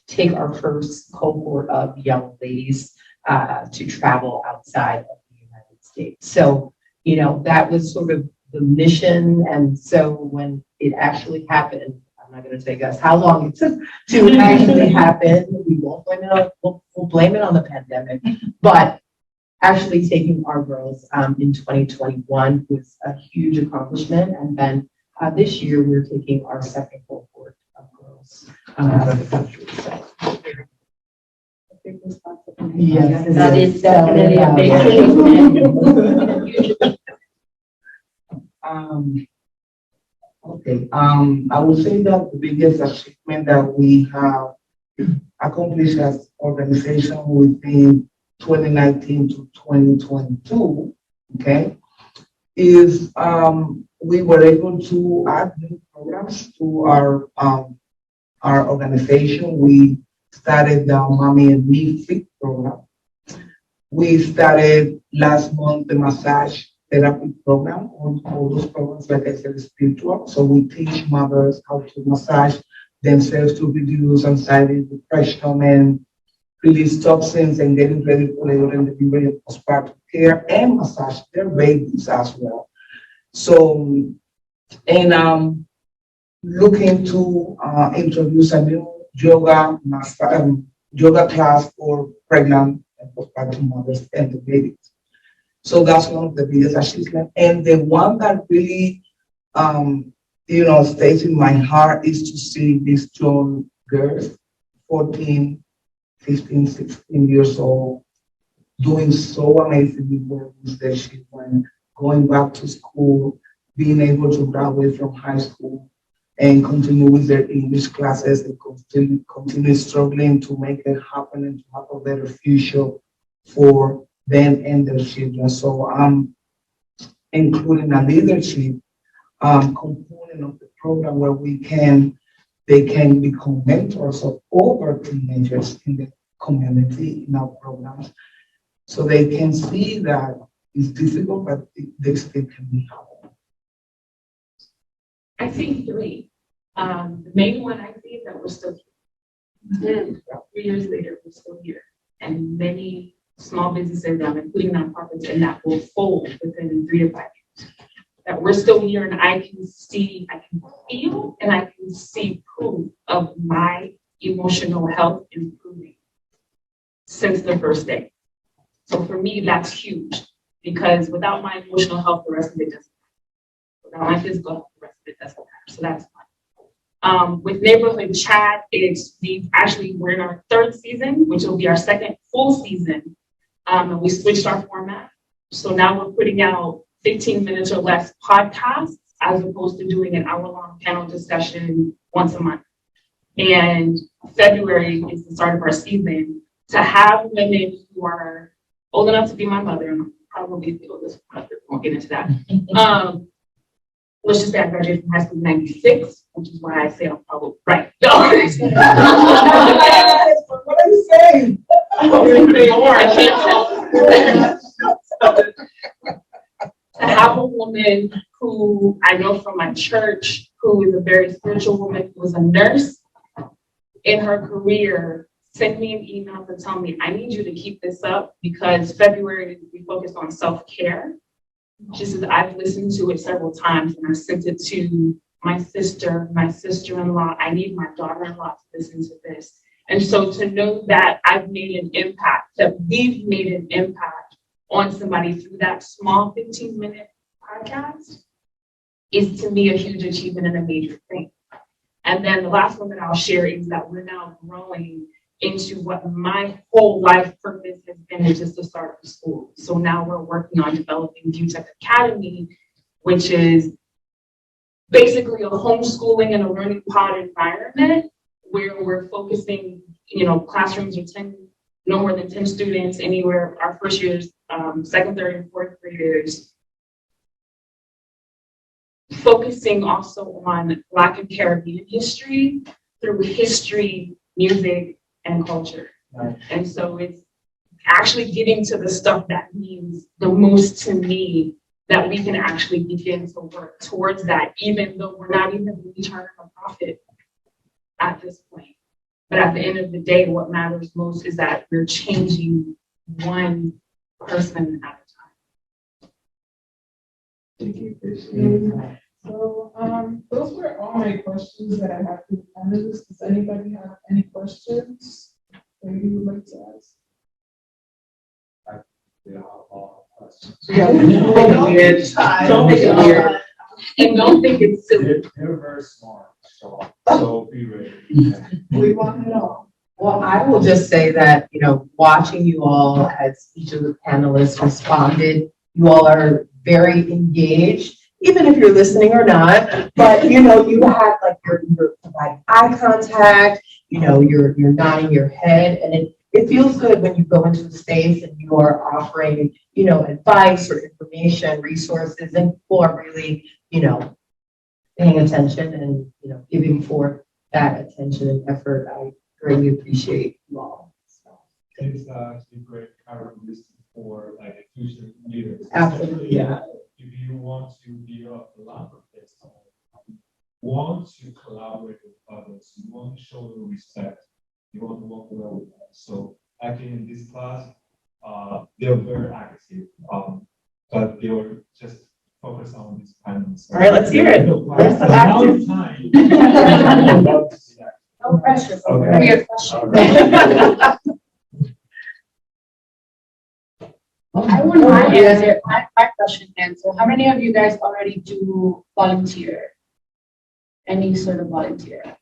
take our first cohort of young ladies to travel outside of the United States. So, that was sort of the mission. And so when it actually happened, I'm not going to say guess how long it took to actually happen. We won't blame it on, we'll blame it on the pandemic, but actually taking our girls in 2021 was a huge accomplishment. And then this year we're taking our second cohort of girls out of the country. So, big responsibility. Yes, That is definitely a big achievement. Okay, I would say that the biggest achievement that we have accomplished as organization within 2019 to 2022, okay, is we were able to add new programs to our organization. We started the Mommy and Me Fit program. We started last month the massage therapy program. All those programs, like I said, is spiritual. So we teach mothers how to massage themselves to reduce anxiety, depression, and release toxins, and getting ready for labor and delivery and postpartum care, and massage their babies as well. So, and looking to introduce a new yoga class for pregnant and postpartum mothers and the babies. So that's one of the biggest achievements. And the one that really, stays in my heart is to see these young girls, 14, 15, 16 years old, doing so amazingly well with their children, going back to school, being able to graduate from high school and continue with their English classes and continue struggling to make it happen and to have a better future for them and their children. So I'm including a leadership component of the program where they can become mentors of other teenagers in the community in our programs. So they can see that it's difficult, but they still can be helpful. I see 3. The main one I see is that we're still here. 3 years later, we're still here. and many small businesses, including nonprofits, and that will fold within 3 to 5 years. That we're still here and I can see, I can feel, and I can see proof of my emotional health improving since the first day. So for me, that's huge because without my emotional health, the rest of it doesn't matter. Without my physical health, the rest of it doesn't matter. So that's fun. With Neighborhood Chat, we're in our 3rd season, which will be our 2nd full season. And we switched our format. So now we're putting out 15 minutes or less podcasts as opposed to doing an hour-long panel discussion once a month. And February is the start of our season to have women who are old enough to be my mother, and probably the oldest one, won't get into that. Let's just say I graduated from high school in 96, which is why I say I'm probably right. No. What are you saying? To have a woman who I know from my church, who is a very spiritual woman, who was a nurse in her career, send me an email to tell me, I need you to keep this up because February we focused on self-care. She says, I've listened to it several times and I sent it to my sister, my sister-in-law. I need my daughter-in-law to listen to this. And so to know that I've made an impact, that we've made an impact on somebody through that small 15-minute podcast is to me a huge achievement and a major thing. And then the last one that I'll share is that we're now growing into what my whole life purpose has been, which is the start of school. So now we're working on developing VuTech Academy, which is basically a homeschooling and a learning pod environment where we're focusing, classrooms are no more than 10 students anywhere, our first years, 2nd, 3rd, and 4th graders. Focusing also on Black and Caribbean history through history, music, and culture. Right. And so it's actually getting to the stuff that means the most to me that we can actually begin to work towards that, even though we're not even really turning a profit at this point. But at the end of the day, what matters most is that we're changing one person at a time. Thank you, Christian. So those were all my questions that I have for the panelists. Does anybody have any questions that you would like to ask? All questions. Don't make it weird. And don't think it's silly. They're very smart, so be ready. We want to know. Well, I will just say that, watching you all as each of the panelists responded, you all are very engaged, even if you're listening or not, but you have like you're providing eye contact, you're nodding your head, and it feels good when you go into a space and you are offering, advice or information, resources, and people are really, paying attention and, giving forth that attention and effort. I greatly appreciate you all. So, It's actually great characteristic for like future leaders. Absolutely, yeah. If you want to be a philanthropist, want to collaborate with others, you want to show them respect, you want to work well with them. So actually in this class, they're very active, but they were just focused on these panels. All right, let's hear it. There's some active. No pressure. Okay. We have questions. I wouldn't mind answer my question then. So how many of you guys already do volunteer? Any sort of volunteer?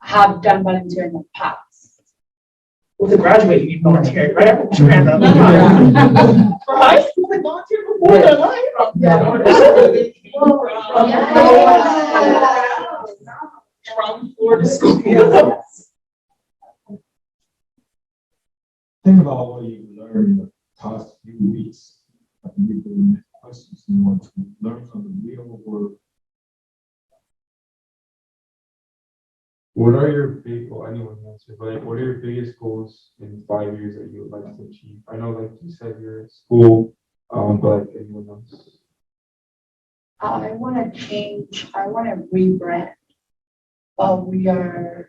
Have done volunteer in the past? With a graduate, you need volunteer, right? For high school, they volunteer before their life. From Florida school. Think about what you learned the past few weeks. I think you will make questions you want to learn from the real world. What are your anyone can answer, but like, what are your biggest goals in 5 years that you would like to achieve? I know, like you said, you're at school, but like anyone else? I want to change. I want to rebrand. We are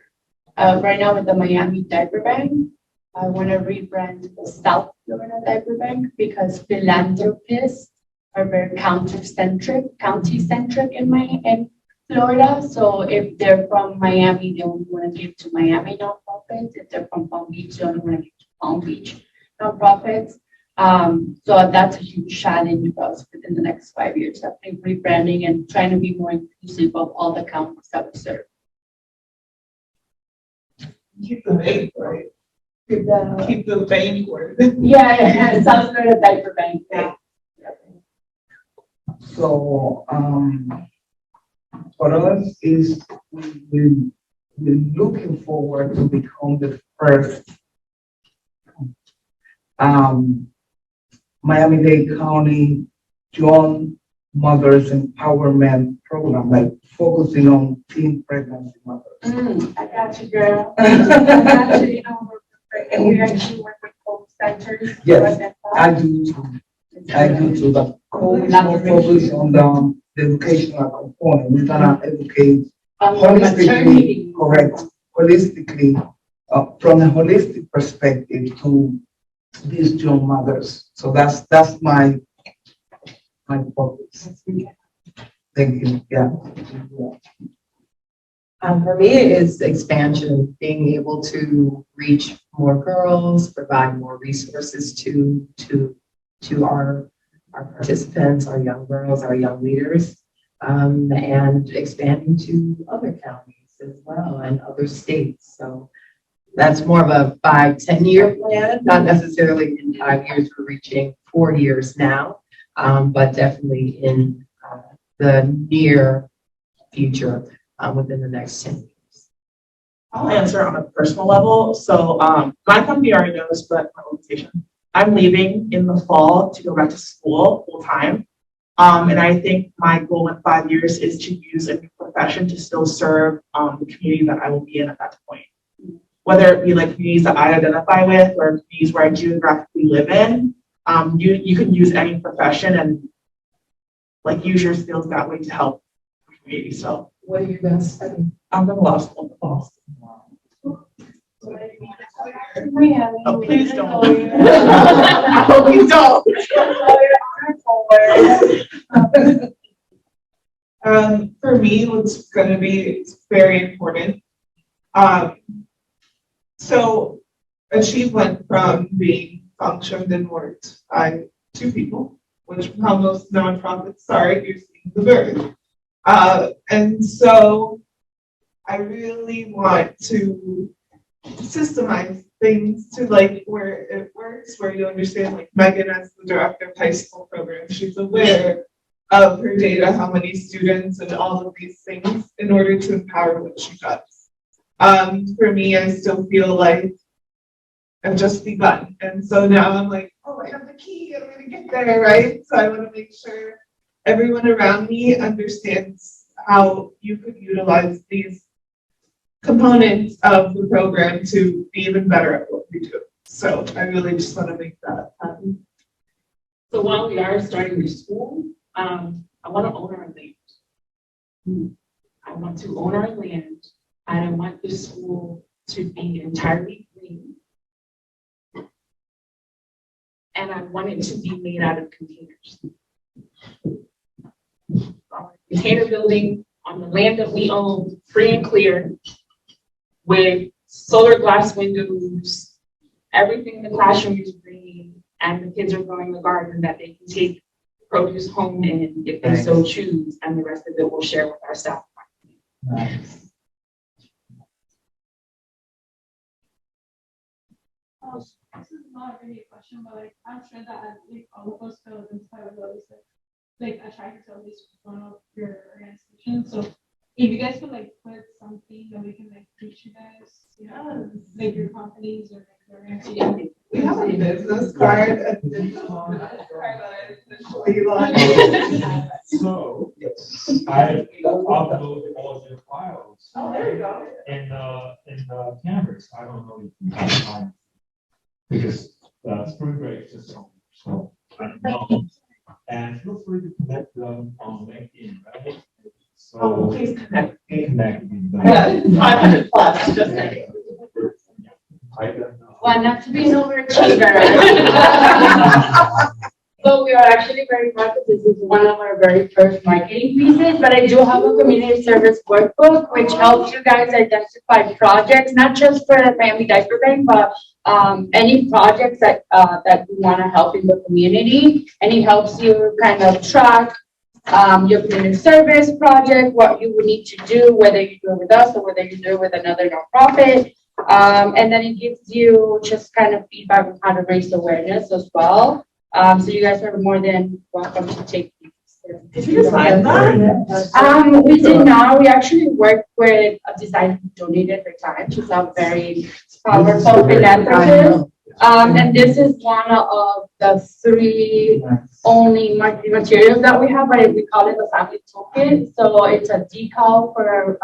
right now with the Miami Diaper Bank. I want to rebrand the South Florida Diaper Bank because philanthropists are very county-centric in Florida. So if they're from Miami, they only want to give to Miami nonprofits. If they're from Palm Beach, they only want to give to Palm Beach nonprofits. So that's a huge challenge for us within the next 5 years. I think rebranding and trying to be more inclusive of all the counties that we serve. Keep the bank, right? Keep the bank word. Yeah, South Florida Diaper Bank. Yeah. So, for us is we're looking forward to become the first Miami-Dade County Young Mothers Empowerment Program, like focusing on teen pregnancy mothers. I got you, girl. Actually, and we actually work with home centers. Yes, I do too. I do too, but more focus on the educational component. We're gonna educate holistically, correct, holistically, from a holistic perspective to these young mothers. So that's my focus. Thank you. Yeah. For me, it's expansion, being able to reach more girls, provide more resources to our participants, our young girls, our young leaders, and expanding to other counties as well and other states. So that's more of a 5-10 year plan, not necessarily in 5 years. We're reaching 4 years now, but definitely in the near future. Within the next 10 years. I'll answer on a personal level. So my company already knows, but my organization, I'm leaving in the fall to go back to school full time. And I think my goal in 5 years is to use a new profession to still serve the community that I will be in at that point. Whether it be like communities that I identify with or communities where I geographically live in, you can use any profession and like use your skills that way to help the community. So What are you going to study? I'm going to law school in Boston. Oh, please don't. Please don't. For me, what's going to be very important. So Achieve went from being functioned and worked by 2 people, which how most nonprofits, sorry, you're seeing the bird. And so I really want to systemize things to like where it works, where you understand, like Megan as the director of high school programs, she's aware of her data, how many students and all of these things in order to empower what she does. For me, I still feel like I've just begun. And so now I'm like, oh, I have the key, I'm gonna get there, right? So I wanna make sure everyone around me understands how you could utilize these components of the program to be even better at what we do. So I really just want to make that happen. So while we are starting the school, I want to own our land. I want to own our land, and I want the school to be entirely green. And I want it to be made out of containers. Container building on the land that we own, free and clear, with solar glass windows, everything in the classroom is green, and the kids are growing the garden that they can take produce home in if they so choose, and the rest of it we'll share with our staff. Nice. This is not really a question, but like I'm sure that like all of us feel inspired by this, like I try to tell this one of your organizations. So if you guys could like put something that we can like teach you guys, like your companies or like your organization. We have a business card at the So, I upload all your files. Oh, there you go. In the cameras. I don't know if you can find. Because spring break just over, so I don't know. And feel free to connect them on LinkedIn, right? So Please connect. connect with them. Yeah, 500 plus, just saying. I don't know. Well, not to be an overachiever. So we are actually very proud that this is one of our very first marketing pieces, but I do have a community service workbook, which helps you guys identify projects, not just for the Miami Diaper Bank, but any projects that you want to help in the community. And it helps you kind of track your community service project, what you would need to do, whether you do it with us or whether you do it with another nonprofit. And then it gives you just kind of feedback on how to raise awareness as well. So you guys are more than welcome to take these. Did you design that? We did not. We actually worked with a designer who donated her time. She's a very powerful philanthropist. And this is one of the 3 only marketing materials that we have, but we call it the family toolkit. So it's a decal for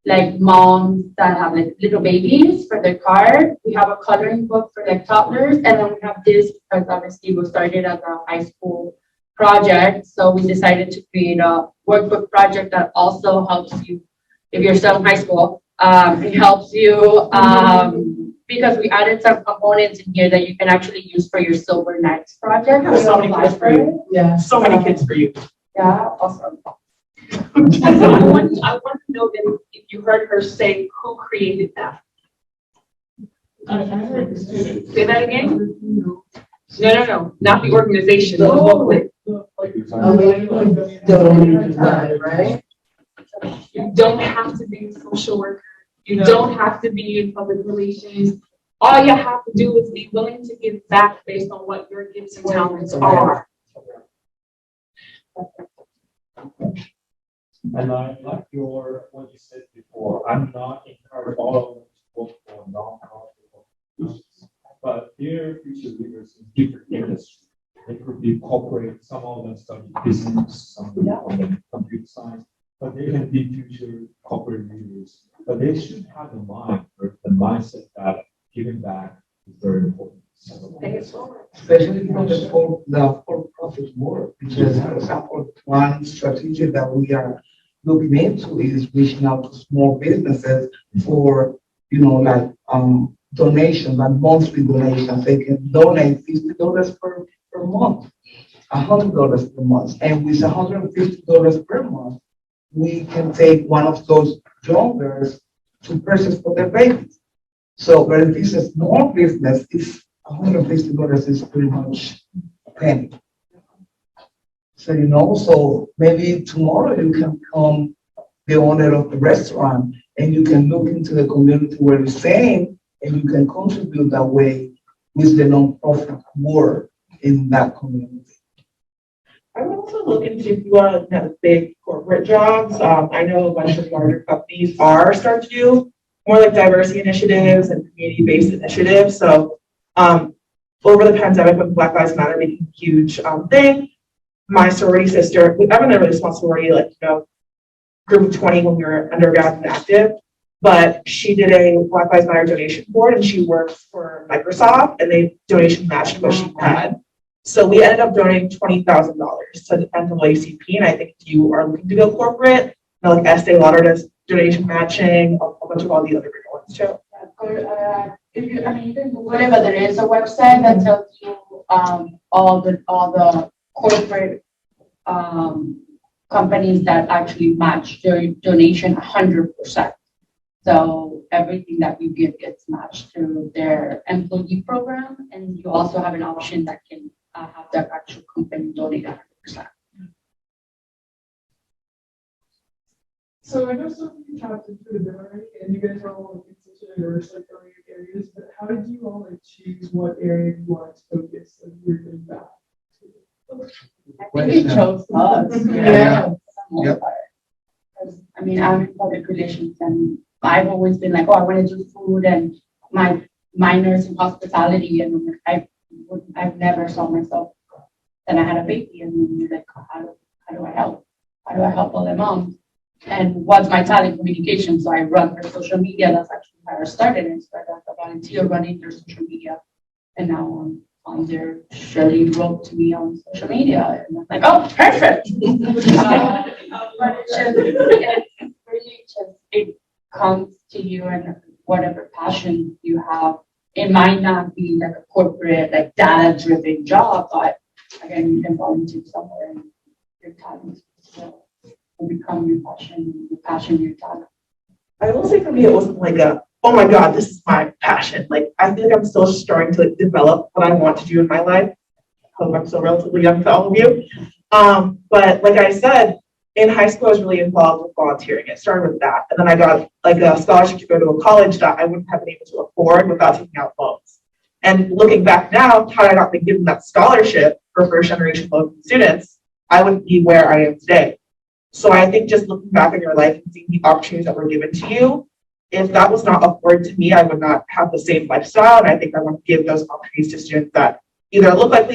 like moms that have like little babies for their card. We have a coloring book for like toddlers, and then we have this because obviously we started as a high school project. So we decided to create a workbook project that also helps you if you're still in high school. It helps you because we added some components in here that you can actually use for your Silver Nights project. So many kids for you. Yeah. So many kids for you. Yeah, awesome. I want to know then if you heard her say who created that. Say that again? No. Not the organization. The booklet. Right? You don't have to be a social worker. You don't have to be in public relations. All you have to do is be willing to give back based on what your gifts and talents are. And I like what you said before. I'm not encouraging all of them to work for non-profit organizations, but they're future leaders in different industries. They could be corporate, some of them study business, some of them computer science, but they can be future corporate leaders. But they should have the mindset that giving back is very important. Especially from the for-profit world, because for example, one strategy that we are looking into is reaching out to small businesses for, like donations, like monthly donations. They can donate $50 per month, $100 per month, and with $150 per month, we can take one of those young girls to purchase for their babies. So, but if it's a small business, it's $150 is pretty much a penny. So, so maybe tomorrow you can become the owner of the restaurant and you can look into the community where you're staying and you can contribute that way with the nonprofit work in that community. I would also look into if you want to have big corporate jobs. I know a bunch of larger companies are starting to do more like diversity initiatives and community-based initiatives. So over the pandemic, when Black Lives Matter became a huge thing, my sorority sister, I'm in a really small sorority, group of 20 when we were undergrad and active, but she did a Black Lives Matter donation board and she works for Microsoft and they donation matched what she had. So we ended up donating $20,000 to the NAACP, and I think if you are looking to go corporate, like Estee Lauder does donation matching, a bunch of all the other bigger ones too. You can Google it, but there is a website that tells you all the corporate companies that actually match their donation 100%. So everything that you give gets matched through their employee program, and you also have an option that can have the actual company donate 100%. So I know some of you talked into the already, and you guys are all in such a diverse career areas, but how did you all choose what area you want to focus and you're doing that? I think it chose us. Yeah. Yep. I'm in public relations, and I've always been like, I want to do food, and my minors in hospitality, and I've never saw myself. Then I had a baby, and you're like, how do I help? How do I help all the moms? And what's my talent? Communication. So I run their social media. That's actually how I started. And so I got a volunteer running their social media, and now I'm on there. Shirley wrote to me on social media, and I'm like, oh, perfect. But it's really just, it comes to you, and whatever passion you have, it might not be like a corporate, like data-driven job, but again, you can volunteer somewhere and your talent will become your passion, your talent. I will say for me, it wasn't like a, oh my God, this is my passion. Like, I think I'm still starting to like, develop what I want to do in my life. I hope I'm still relatively young for all of you. But like I said, in high school, I was really involved with volunteering. It started with that. And then I got like a scholarship to go to a college that I wouldn't have been able to afford without taking out loans. And looking back now, had I not been given that scholarship for first generation local students, I wouldn't be where I am today. So I think just looking back in your life and seeing the opportunities that were given to you, if that was not afforded to me, I would not have the same lifestyle. And I think I want to give those opportunities to students that either look like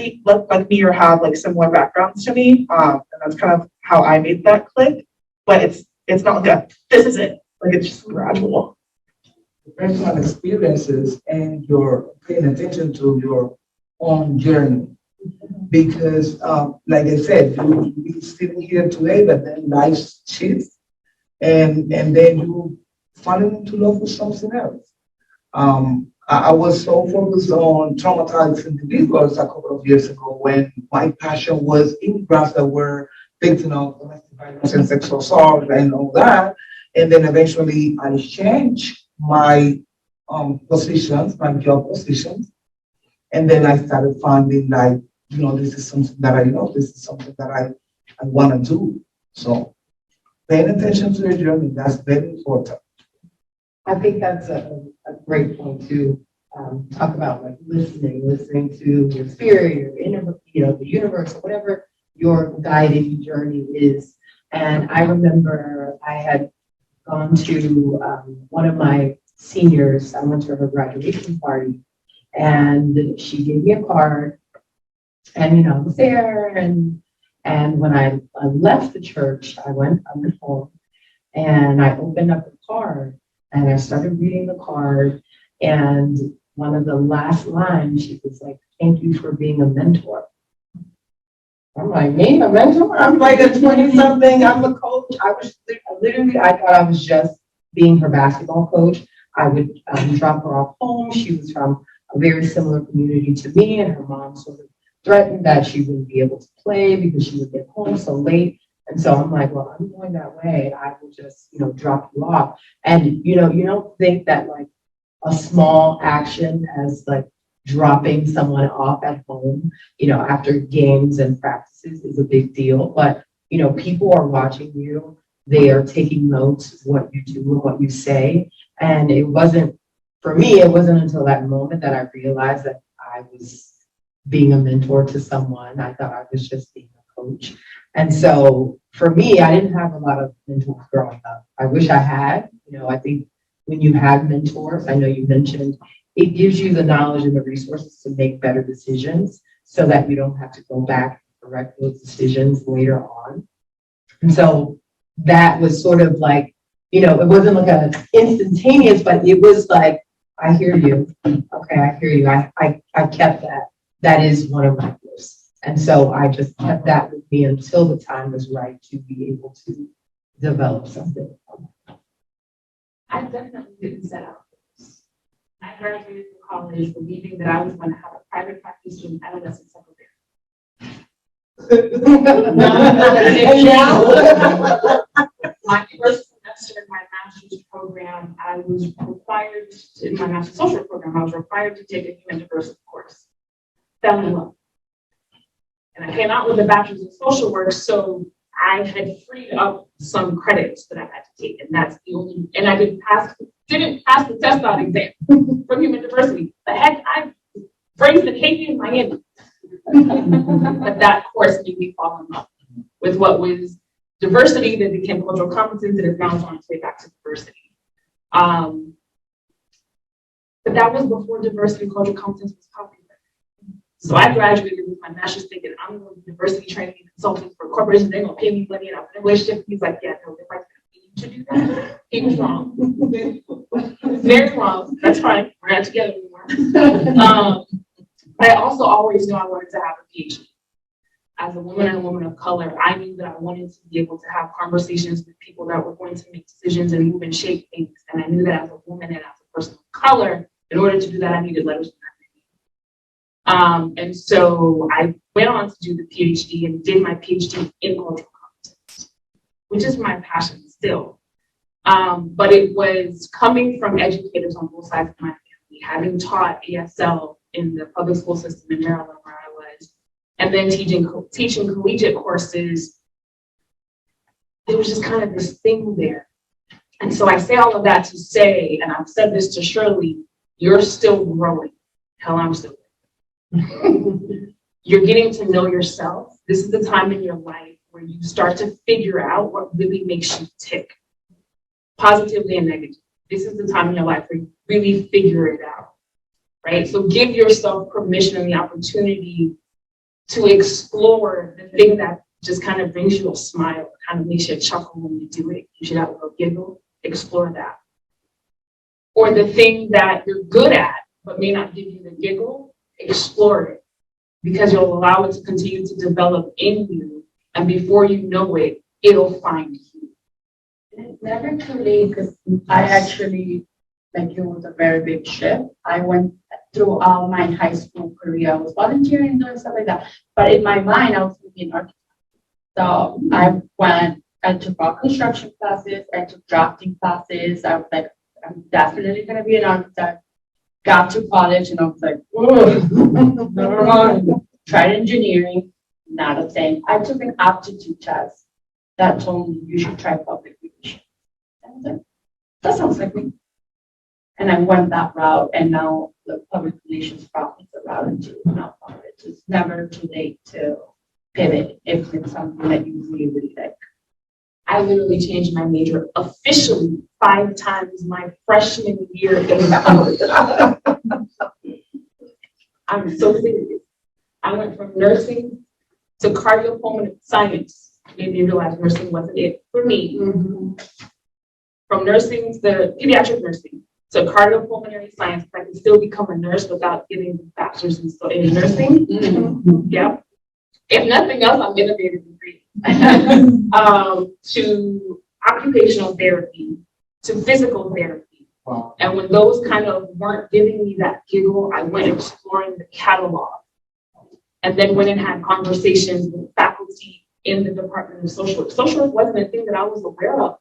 me or have like similar backgrounds to me. And that's kind of how I made that click. But it's not like a, this is it. Like it's just gradual. Personal experiences and you're paying attention to your own journey. Because, like I said, you're sitting here today, but then life shifts, and then you fall into love with something else. I was so focused on traumatized individuals a couple of years ago when my passion was immigrants that were victims of domestic violence and sexual assault and all that. And then eventually I changed my positions, my job positions. And then I started finding like, this is something that I love, this is something that I want to do. So paying attention to your journey, that's very important. I think that's a great point to talk about, like listening to your spirit, your inner, the universe, or whatever your guiding journey is. And I remember I had gone to one of my seniors, I went to her graduation party, and she gave me a card, and I was there, and when I left the church, I went home, and I opened up the card, and I started reading the card, and one of the last lines, she was like, "Thank you for being a mentor." I'm like, me, a mentor? I'm like a 20-something, I'm a coach. I thought I was just being her basketball coach. I would drop her off home. She was from a very similar community to me, and her mom sort of threatened that she wouldn't be able to play because she would get home so late. And so I'm like, well, I'm going that way. I will just, drop you off. And, you don't think that like a small action as like dropping someone off at home, after games and practices is a big deal. But, people are watching you. They are taking notes of what you do and what you say. And it wasn't until that moment that I realized that I was being a mentor to someone. I thought I was just being a coach. And so for me, I didn't have a lot of mentors growing up. I wish I had. I think when you have mentors, I know you mentioned, it gives you the knowledge and the resources to make better decisions so that you don't have to go back and correct those decisions later on. And so that was sort of like, it wasn't like an instantaneous, but it was like, I hear you. Okay, I hear you. I kept that. That is one of my gifts. And so I just kept that with me until the time was right to be able to develop something. I definitely didn't set out for this. I graduated from college believing that I was going to have a private practice doing adolescent secretary. My first semester in my master's program, I was required to, in my master's social program, I was required to take a human diversity course. Fell in love. And I came out with a bachelor's in social work, so I had freed up some credits that I had to take, and that's the only, and I didn't pass the test out exam for human diversity. The heck, I raised and hated in Miami. But that course made me fall in love with what was diversity that became cultural competence and is now on its way back to diversity. But that was before diversity and cultural competence was popular. So I graduated with my master's thinking I'm going to do diversity training and consulting for corporations. They're going to pay me money and I'm in a relationship. He's like, yeah, no, if I to do that. He was wrong. Very wrong. That's fine. We're not together anymore. I also always knew I wanted to have a PhD. As a woman and a woman of color, I knew that I wanted to be able to have conversations with people that were going to make decisions and move and shape things. And I knew that as a woman and as a person of color, In order to do that, I needed letters from my and so I went on to do the PhD and did my PhD in cultural competence, which is my passion still. But it was coming from educators on both sides of my family, having taught ESL in the public school system in Maryland where I was, and then teaching collegiate courses. There was just kind of this thing there. And so I say all of that to say, and I've said this to Shirley, you're still growing. Hell, I'm still growing. You're getting to know yourself. This is the time in your life where you start to figure out what really makes you tick, positively and negatively. This is the time in your life where you really figure it out, right? So give yourself permission and the opportunity to explore the thing that just kind of brings you a smile, kind of makes you chuckle when you do it. You should have a little giggle, explore that. Or the thing that you're good at, but may not give you the giggle, explore it. Because you'll allow it to continue to develop in you. And before you know it, it'll find you. It's never too late because I actually, like it was a very big shift. I went throughout my high school career. I was volunteering, doing stuff like that. But in my mind, I was thinking architect. So I took all construction classes, I took drafting classes. I was like, I'm definitely going to be an architect. Got to college and I was like, oh, never mind. Tried engineering, not a thing. I took an aptitude test that told me you should try public relations. And I was like, that sounds like me. And I went that route, and now the public relations route is the route into nonprofit. It's never too late to pivot if it's something that you really, really like. I literally changed my major officially 5 times my freshman year in college. I'm so serious. I went from nursing to cardiopulmonary science. Made me realize nursing wasn't it for me. Mm-hmm. From nursing to pediatric nursing to cardiopulmonary science, I could still become a nurse without getting the bachelor's in nursing. Mm-hmm. Yep. If nothing else, I'm innovative degree. To occupational therapy, to physical therapy. Wow. And when those kind of weren't giving me that giggle, I went exploring the catalog. And then went and had conversations with faculty in the Department of Social Work. Social work wasn't a thing that I was aware of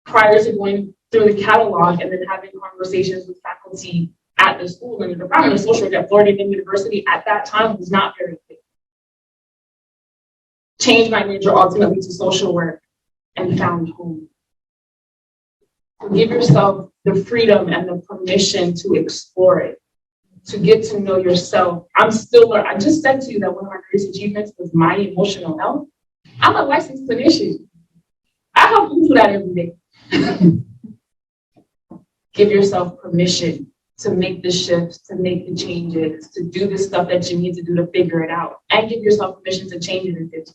prior to going through the catalog and then having conversations with faculty at the school. And the Department of Social Work at Florida University at that time was not very big. Changed my major ultimately to social work and found home. So give yourself the freedom and the permission to explore it, to get to know yourself. I'm still learning. I just said to you that one of my greatest achievements was my emotional health. I'm a licensed clinician. I help you do that every day. Give yourself permission to make the shifts, to make the changes, to do the stuff that you need to do to figure it out, and give yourself permission to change it in 15 years.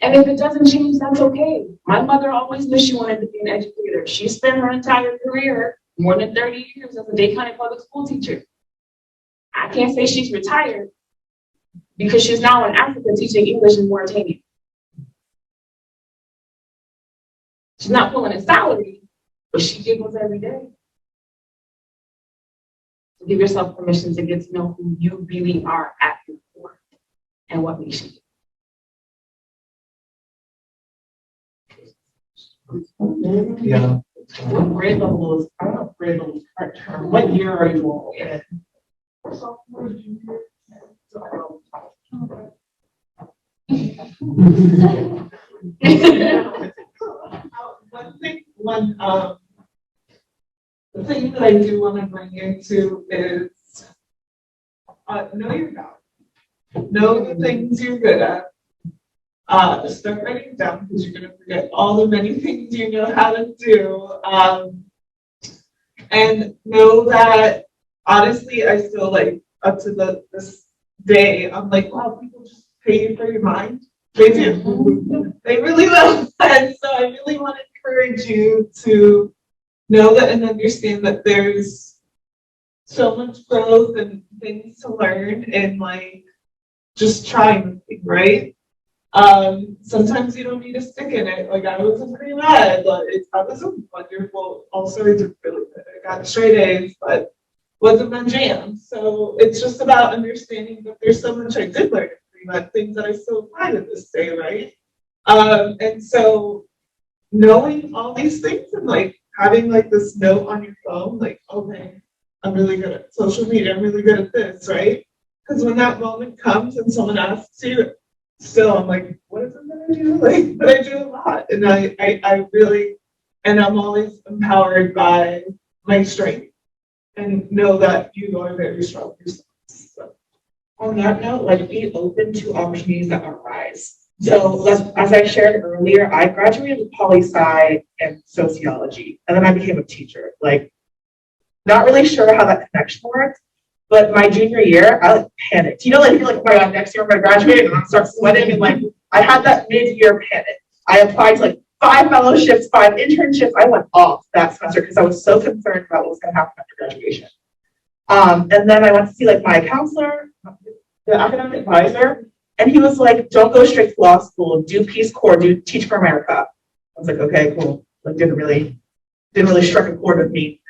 And if it doesn't change, that's okay. My mother always knew she wanted to be an educator. She spent her entire career, more than 30 years, as a Dade County public school teacher. I can't say she's retired because she's now in Africa teaching English in Mauritania. She's not pulling a salary, but she giggles every day. So give yourself permission to get to know who you really are at your core and what makes you. Yeah. What grade level is, I don't know if grade level is the correct term. What year are you all in? Sophomore, junior? The thing that I do want to bring into is know your value. Know the things you're good at. Start writing it down because you're going to forget all the many things you know how to do. And know that, honestly, I still like up to this day, I'm like, wow, people just pay you for your mind. They do. They really will. And so I really want to encourage you to know that and understand that there's so much growth and things to learn and like just trying, right? Sometimes you don't need a stick in it. Like I was in pre-med, like I was a wonderful, also I did really good. I got straight A's, but wasn't my jam. So it's just about understanding that there's so much I did learn in pre-med, things that I still apply to this day, right? And so knowing all these things and like having like this note on your phone, like, okay, I'm really good at social media, I'm really good at this, right? Because when that moment comes and someone asks you, still I'm like, what is it that I do? Like, but I do a lot. And I really, and I'm always empowered by my strength and know that you are very strong yourself. So. On that note, like be open to opportunities that arise. So as I shared earlier, I graduated with poli-sci and sociology, and then I became a teacher. Like, not really sure how that connection worked, but my junior year, I like panicked. You know, like you're like, oh my God, next year I'm gonna graduate and I'm start sweating, and like I had that mid-year panic. I applied to like 5 fellowships, 5 internships. I went off that semester because I was so concerned about what was gonna happen after graduation. And then I went to see like my counselor, the academic advisor, and he was like, don't go straight to law school, do Peace Corps, do Teach for America. I was like, okay, cool. Like didn't really strike a chord with me.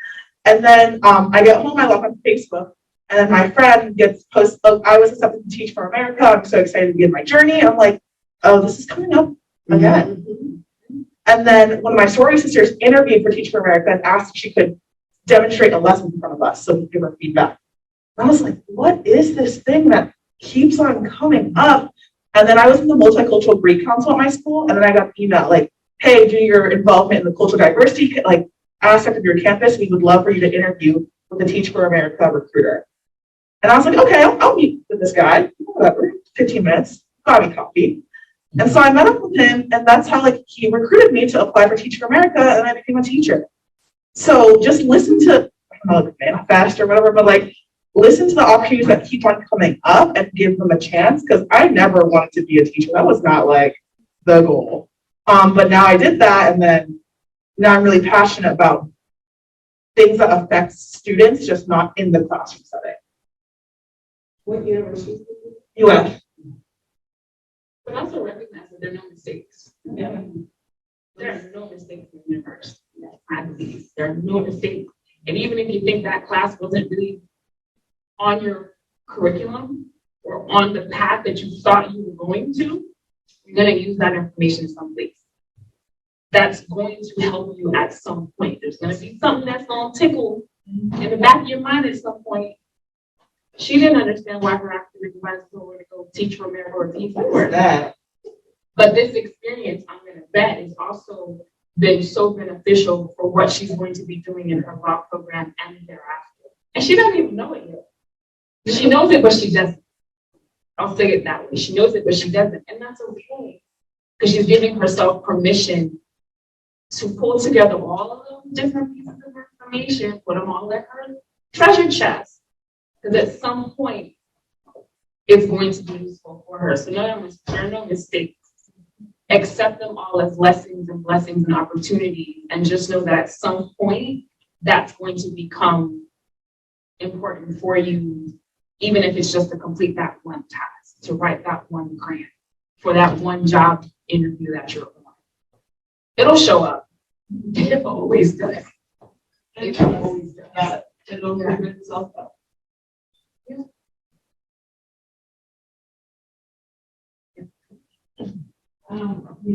And then I get home, I log on Facebook, and then my friend gets post, oh, I was accepted to Teach for America. I'm so excited to begin my journey. I'm like, oh, this is coming up again. Mm-hmm. And then one of my sorority sisters interviewed for Teach for America and asked if she could demonstrate a lesson in front of us so we could give her feedback. And I was like, what is this thing that keeps on coming up? And then I was in the multicultural Greek council at my school, and then I got an email like, hey, due to your involvement in the cultural diversity like aspect of your campus, we would love for you to interview with the Teach for America recruiter. And I was like, okay, I'll meet with this guy, whatever, 15 minutes, got me coffee. And so I met up with him, and that's how like he recruited me to apply for Teach for America, and I became a teacher. So just listen to, I don't know, like manifest or whatever, but like listen to the opportunities that keep on coming up and give them a chance, because I never wanted to be a teacher. That was not like the goal. But now I did that, and then now I'm really passionate about things that affect students, just not in the classroom setting. What university? UF. But also recognize that there are no mistakes. Yeah. There are no mistakes in the universe. I believe there are no mistakes. And even if you think that class wasn't really on your curriculum or on the path that you thought you were going to, you're going to use that information someplace. That's going to help you at some point. There's going to be something that's going to tickle in the back of your mind at some point. She didn't understand why her activity was going to go Teach for America or Teach for that. But this experience, I'm going to bet, is also been so beneficial for what she's going to be doing in her law program and thereafter. And she doesn't even know it yet. She knows it, but she doesn't. I'll say it that way. She knows it, but she doesn't. And that's okay. Because she's giving herself permission to pull together all of those different pieces of information, put them all in her treasure chest. Because at some point, it's going to be useful for her. So there are no mistakes. Accept them all as lessons and opportunities, and just know that at some point, that's going to become important for you, even if it's just to complete that one task, to write that one grant, for that one job interview that you're on. It'll show up. It always does. It always does. It'll bring itself up.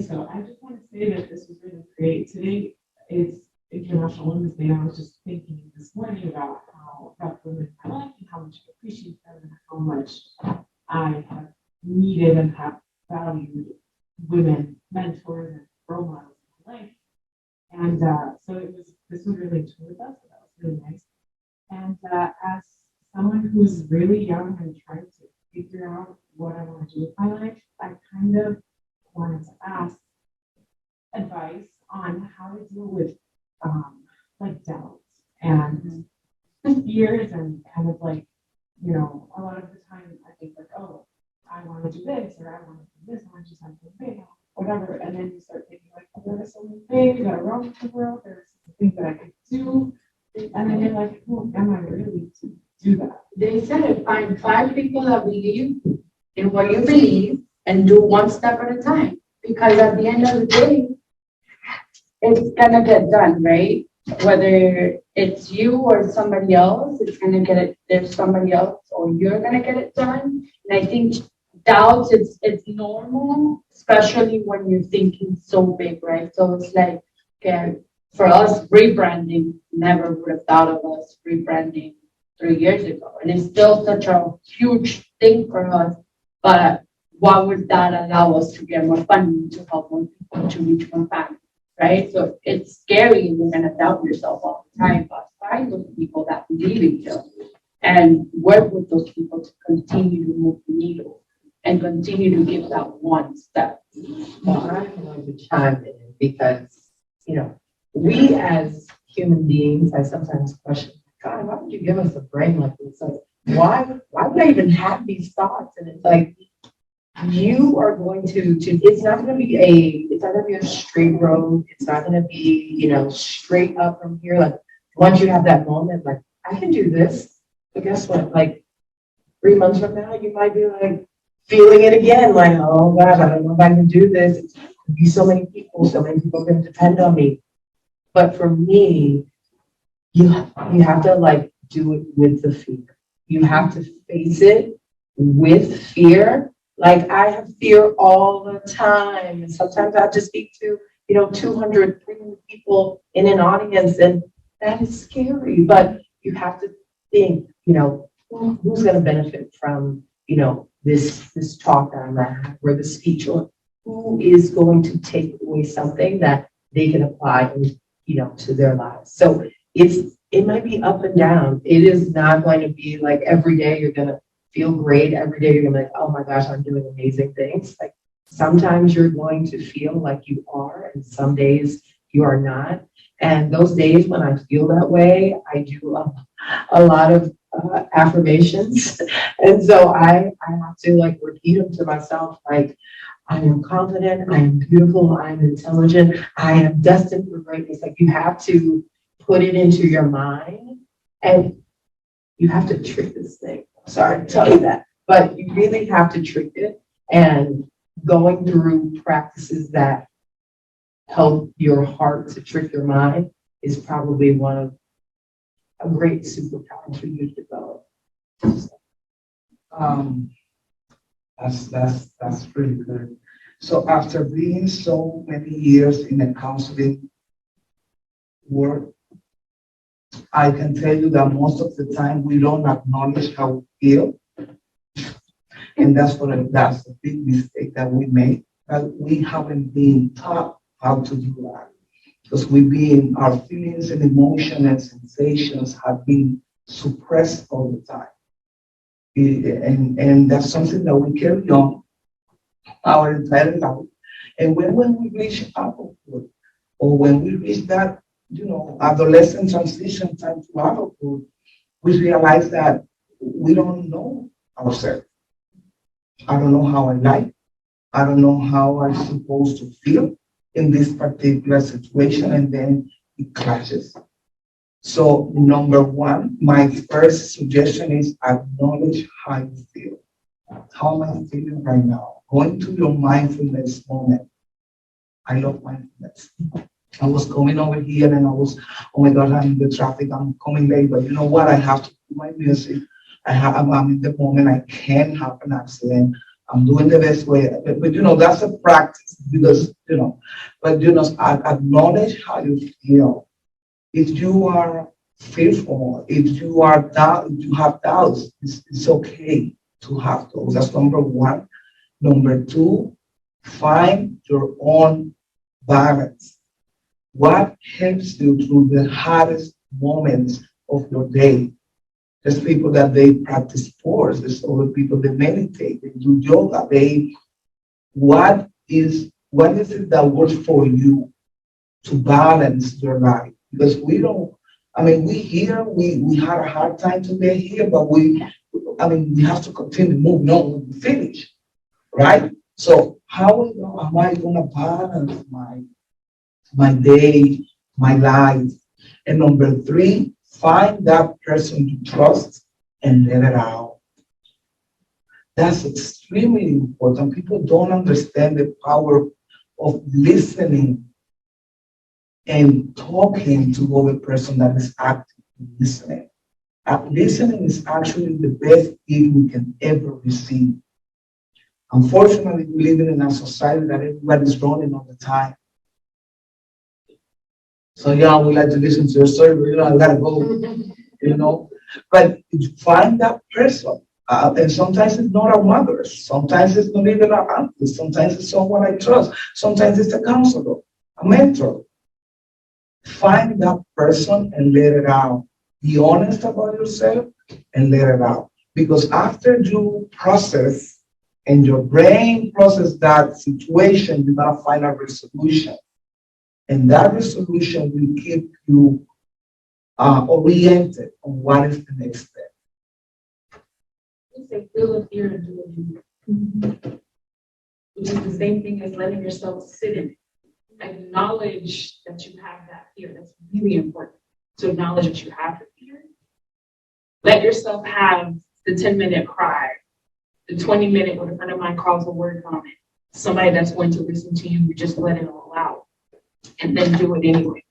So I just want to say that this was really great. Today is International Women's Day. I was just thinking this morning about how about women in my life and how much I appreciate them and how much I have needed and have valued women, mentors, and role models in my life. And so this was really true with us. So that was really nice. And as someone who's really young and trying to figure out what I want to do with my life, I kind of wanted to ask advice on how to deal with like doubts and fears and kind of like, you know, a lot of the time I think like, oh, I want to do this or I want to do this, I want to do something big, whatever. And then you start thinking like, oh, there's so many things that are wrong with the world, there's things that I could do. And then you're like, who am I really to do that? They said find 5 people that believe in what you believe and do one step at a time. Because at the end of the day, it's gonna get done, right? Whether it's you or somebody else, it's gonna get it, there's somebody else, or you're gonna get it done. And I think doubts, it's normal, especially when you're thinking so big, right? So it's like, okay, for us, rebranding, never would have thought of us rebranding 3 years ago. And it's still such a huge thing for us, but why would that allow us to get more funding to help more people to reach more families, right? So it's scary and you're gonna doubt yourself all the time, but find those people that believe in you and work with those people to continue to move the needle and continue to give that one step. Well, I want to chime in because, you know, we as human beings, I sometimes question, God, why would you give us a brain like this? Like, why would I even have these thoughts? And it's like, you are going to, it's not going to be a straight road. It's not going to be, you know, straight up from here. Like, once you have that moment, like, I can do this. But guess what? Like, 3 months from now, you might be like, feeling it again, like, oh God, I don't know if I can do this. It's going to be so many people can depend on me. But for me, you have to like do it with the fear. You have to face it with fear. Like I have fear all the time. And sometimes I just speak to, 200, 300 people in an audience, and that is scary. But you have to think, who's going to benefit from, this talk that I'm gonna have, or the speech, or who is going to take away something that they can apply, to their lives. So it might be up and down. It is not going to be like every day you're gonna feel great. Every day you're gonna be like, oh my gosh, I'm doing amazing things. Like sometimes you're going to feel like you are, and some days you are not. And those days when I feel that way, I do a lot of affirmations. And so I have to like repeat them to myself, like, I am confident, I am beautiful, I am intelligent, I am destined for greatness. Like you have to put it into your mind, and you have to trick this thing. Sorry to tell you that, but you really have to trick it. And going through practices that help your heart to trick your mind is probably one of a great superpower for you to develop. That's pretty good. So after being so many years in the counseling work, I can tell you that most of the time we don't acknowledge how we feel. And that's a big mistake that we make. That we haven't been taught how to do that. Because our feelings and emotions and sensations have been suppressed all the time. And that's something that we carry on our entire life. And when we reach adulthood, or when we reach that, adolescent transition time to adulthood, we realize that we don't know ourselves. I don't know how I like. I don't know how I'm supposed to feel in this particular situation, and then it clashes. So number one, my first suggestion is acknowledge how you feel. How am I feeling right now? Go into your mindfulness moment. I love mindfulness. I was coming over here and I was, oh my God, I'm in the traffic, I'm coming late, but you know what? I have to do my music. I'm in the moment, I can't have an accident. I'm doing the best way, but that's a practice because, but acknowledge how you feel. If you are fearful, if you have doubts, it's okay to have those. That's number one. Number two, find your own balance. What helps you through the hardest moments of your day? There's people that they practice sports. There's other people that meditate, they do yoga. What is it that works for you to balance your life? Because we had a hard time to get here, but we have to continue moving on. We finish, right? So how am I going to balance my day, my life? And number three, find that person you trust and let it out. That's extremely important. People don't understand the power of listening and talking to other person that is actively listening. Listening is actually the best gift we can ever receive. Unfortunately, we live in a society that everybody's running all the time. So yeah, we like to listen to your story, I gotta go, But you find that person, and sometimes it's not our mothers, sometimes it's not even our aunties, sometimes it's someone I trust, sometimes it's a counselor, a mentor. Find that person and let it out. Be honest about yourself and let it out. Because after you process and your brain process that situation, you're gonna find a resolution. And that resolution will keep you oriented on what is the next step. It's a feel of fear and do it. Which is the same thing as letting yourself sit in it. Acknowledge that you have that fear. That's really important to acknowledge that you have the fear. Let yourself have the 10-minute cry, the 20-minute when a friend of mine calls a word comment, somebody that's going to listen to you, just let it all out, and then do it anyway.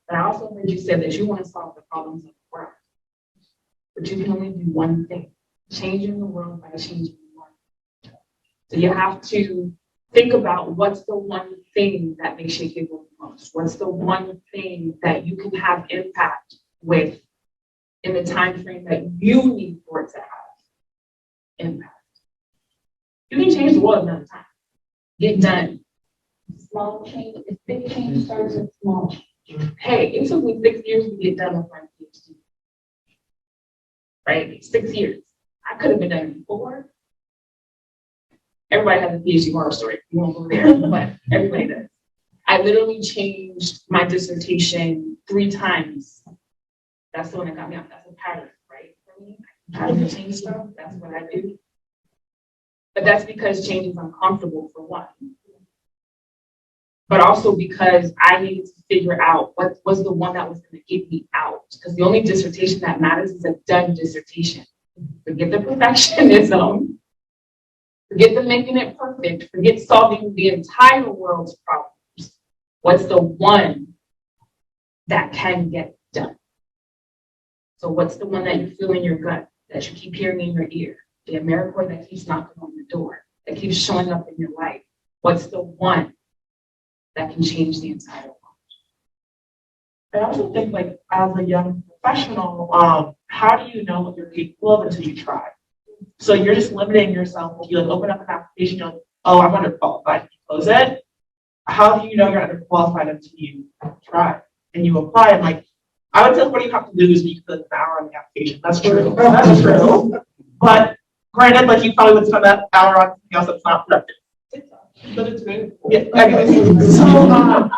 But I also heard you say that you want to solve the problems of the world, but you can only do one thing: changing the world by changing the world. So you have to think about what's the one thing that makes you giggle the most. What's the one thing that you can have impact with in the time frame that you need for it to have impact. You can change the world another time. Get done. Small change, if big change starts with small change. Hey, it took me 6 years to get done with my PhD. Right? 6 years. I could have been done before. Everybody has a PhD horror story. You won't go there, but everybody does. I literally changed my dissertation 3 times. That's the one that got me out. That's a pattern, right? For me, I can change stuff. That's what I do. But that's because change is uncomfortable for one. But also because I needed to figure out what was the one that was going to get me out. Because the only dissertation that matters is a done dissertation. Forget the perfectionism. Forget the making it perfect. Forget solving the entire world's problems. What's the one that can get done? So what's the one that you feel in your gut, that you keep hearing in your ear? The AmeriCorps that keeps knocking on your door, that keeps showing up in your life. What's the one that can change the entire world? I also think, like, as a young professional, how do you know what you're capable of until you try? So you're just limiting yourself. When you open up an application, you're like, oh, I'm underqualified. You close it. How do you know you're underqualified until you try and you apply? And like, I would say what you have to do is you put an hour on the application. That's true. That's true. But granted, like, you probably would spend that hour on something else that's not productive. But it's good. Yeah. Anyways, so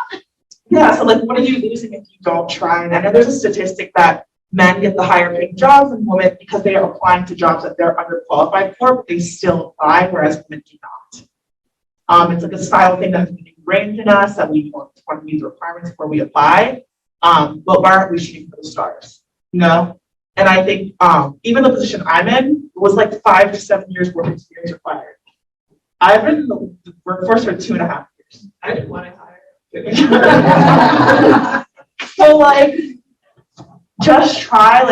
yeah. So like, what are you losing if you don't try? And I know there's a statistic that men get the higher paying jobs than women because they are applying to jobs that they're underqualified for, but they still apply, whereas women do not. It's like a style thing that's been ingrained in us that we want to meet the requirements before we apply. But why aren't we shooting for the stars? And I think even the position I'm in was like 5 to 7 years work experience required. I've been in the workforce for 2.5 years. I didn't want to hire. So like, just try.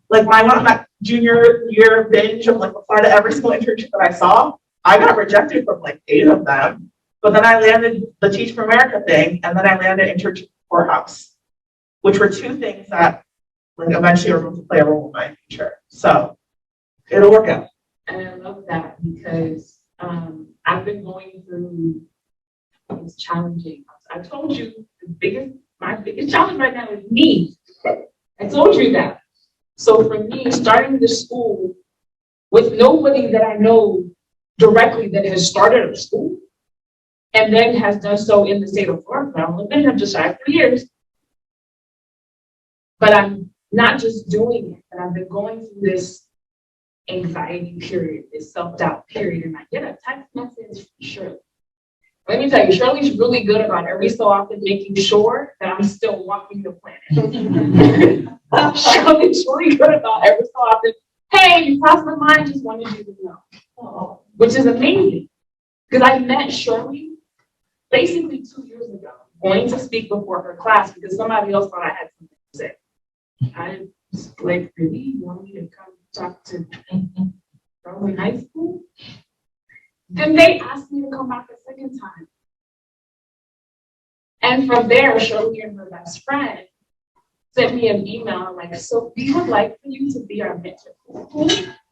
Like my junior year binge of like apply to every single internship that I saw. I got rejected from like 8 of them, but then I landed the Teach for America thing, and then I landed internship courthouse, which were 2 things that like eventually are going to play a role in my future. So it'll work out. And I love that because I've been going through, it's challenging. I told you my biggest challenge right now is me. I told you that. So for me, starting the school with nobody that I know directly that has started a school and then has done so in the state of Florida. I've only been here just 3 years. But I'm not just doing it, but I've been going through this anxiety period, this self-doubt period, and I get a text message from Shirley. Let me tell you, Shirley's really good about every so often making sure that I'm still walking the planet. Shirley's really good about every so often hey, you crossed my mind, just wanted you to know. Oh, which is amazing. Because I met Shirley basically 2 years ago, going to speak before her class because somebody else thought I had something to say. I was like, really? You want me to come talk to girls in high school? Then they asked me to come back a second time. And from there, Shirley and her best friend sent me an email like, so we would like for you to be our mentor. Who?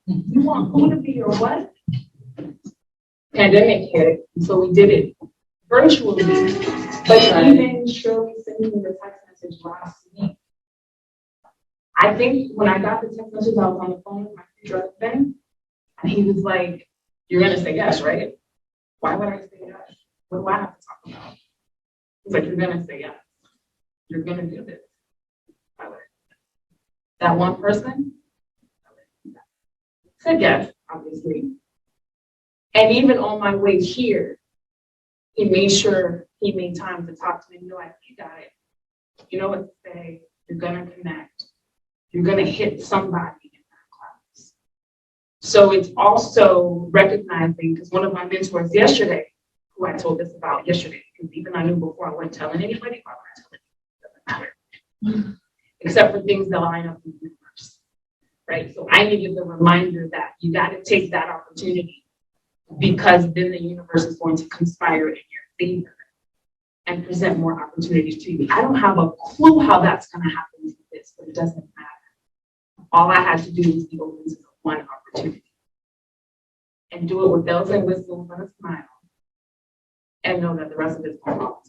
You want who to be your what? Pandemic hit, so we did it virtually. But even Shirley sent me the text message last week. I think when I got the text message, I was on the phone with my future husband, and he was like, you're gonna say yes, right? Why would I say yes? What do I have to talk about? He's like, you're gonna say yes. You're gonna do this. I would. That one person said yes, obviously. And even on my way here, he made sure he made time to talk to me. You're like, you got it. You know what to say. You're gonna connect. You're gonna hit somebody in that class. So it's also recognizing, because one of my mentors yesterday, who I told this about yesterday, because even I knew before I wasn't telling anybody, why would I tell anybody? It doesn't matter. Except for things that line up in the universe, right? So I needed the reminder that you got to take that opportunity because then the universe is going to conspire in your favor and present more opportunities to you. I don't have a clue how that's going to happen with this, but it doesn't matter. All I had to do was be open to the one opportunity and do it with bells and whistles and a smile and know that the rest of it's going to fall.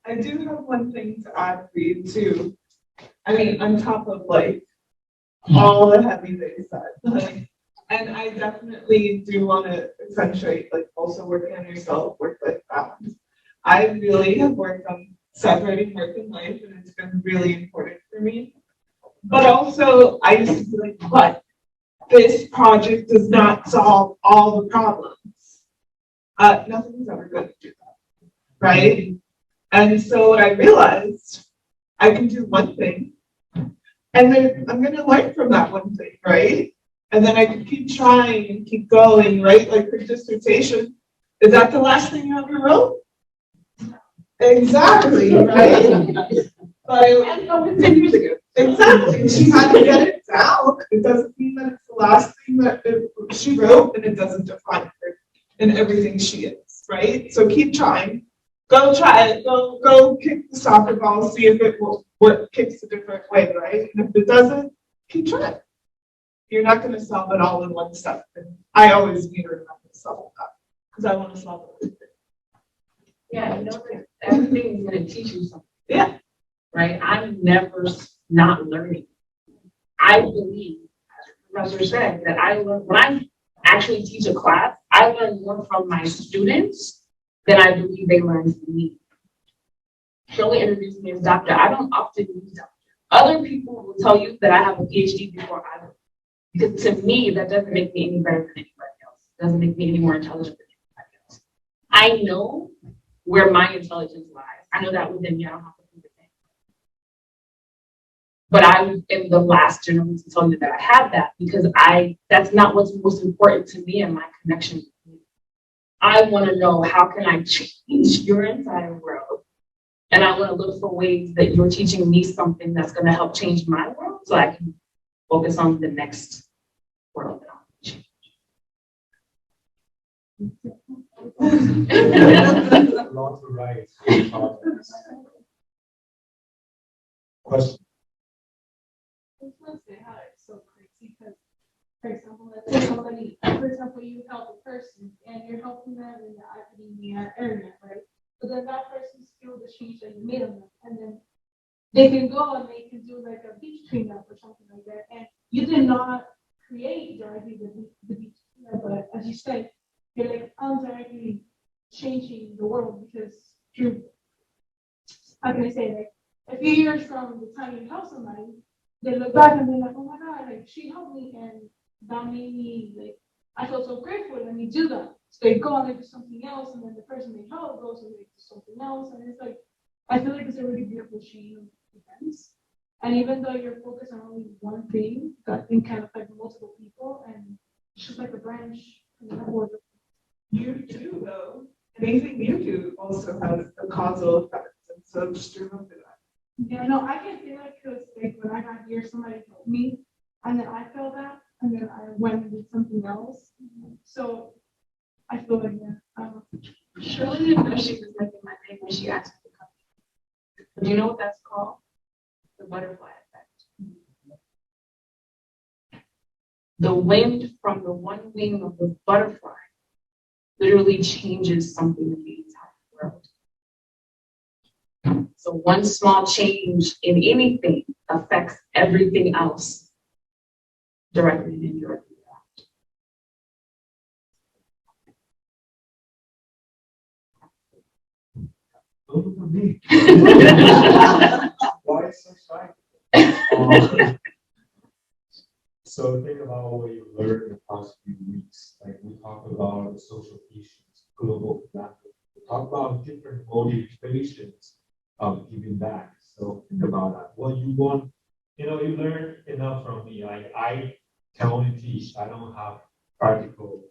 I do have one thing to add for you too. I mean, on top of like all the heavy things that, and I definitely do want to accentuate like also working on yourself, work-life balance. I really have worked on separating work and life, and it's been really important for me. But also, I used to be like, but this project does not solve all the problems. Nothing's ever going to do that, right? And so what I realized, I can do one thing, and then I'm going to learn from that one thing, right? And then I can keep trying and keep going, right? Like her dissertation, is that the last thing you ever wrote? Exactly, right? But And that was 10 years ago. exactly, she had to get it down. It doesn't mean that it's the last thing that she wrote, and it doesn't define her in everything she is, right? So keep trying. Go try it. Go kick the soccer ball. See if it will what kicks a different way, right? And if it doesn't, keep trying. You're not going to solve it all in one step. And I always need to remember to solve that because I want to solve everything. Yeah, you know that everything is going to teach you something. Yeah. Right? I'm never not learning. I believe, as the professor said, that I learn when I actually teach a class, I learn more from my students than I believe they learn from me. Shirley introduced me as doctor. I don't often use doctor. Other people will tell you that I have a PhD before I do. Because to me, that doesn't make me any better than anybody else. It doesn't make me any more intelligent than anybody else. I know where my intelligence lies. I know that within me. I don't have to prove it. But I am the last generation to tell you that I have that because that's not what's most important to me and my connection with you. I want to know how can I change your entire world. And I want to look for ways that you're teaching me something that's going to help change my world so I can focus on the next world that I'll change. Lots of rights. Question. I just want to say how it's so crazy because, for example, let's say somebody, for example, you help a person and you're helping them in the academia area, right? But then that person's skilled the sheets and you made them, and then they can go and they can do like a beach cleanup or something like that. And you did not create directly the beach cleanup, but as you said, you're like indirectly changing the world because you're, how can I say, like a few years from the time you help somebody, they look back and they're like, oh my God, like she helped me and that made me like, I feel so grateful, let me do that. So they go and they do something else and then the person they help goes and they do something else and it's like I feel like it's a really beautiful chain of events. And even though you're focused on only one thing, that thing can affect multiple people, and it's just like a branch. You do though. Anything you do also has a causal effect. And so just remember that. Yeah, no, I can say that because like when I got here, somebody told me, and then I felt that, and then I went and did something else. So I feel like, yeah, I don't know. Shirley didn't know she was making my name when she asked me to come. Do you know what that's called? The butterfly effect. The wind from the one wing of the butterfly literally changes something in the entire world. So one small change in anything affects everything else directly and indirectly. Don't look at me. Why so shy? So think about what you learned in the past few weeks. Like we talked about social issues, global philanthropy. We talked about different motivations of giving back. So think about that. What you want, you learn enough from me. Like I can only teach. I don't have practical,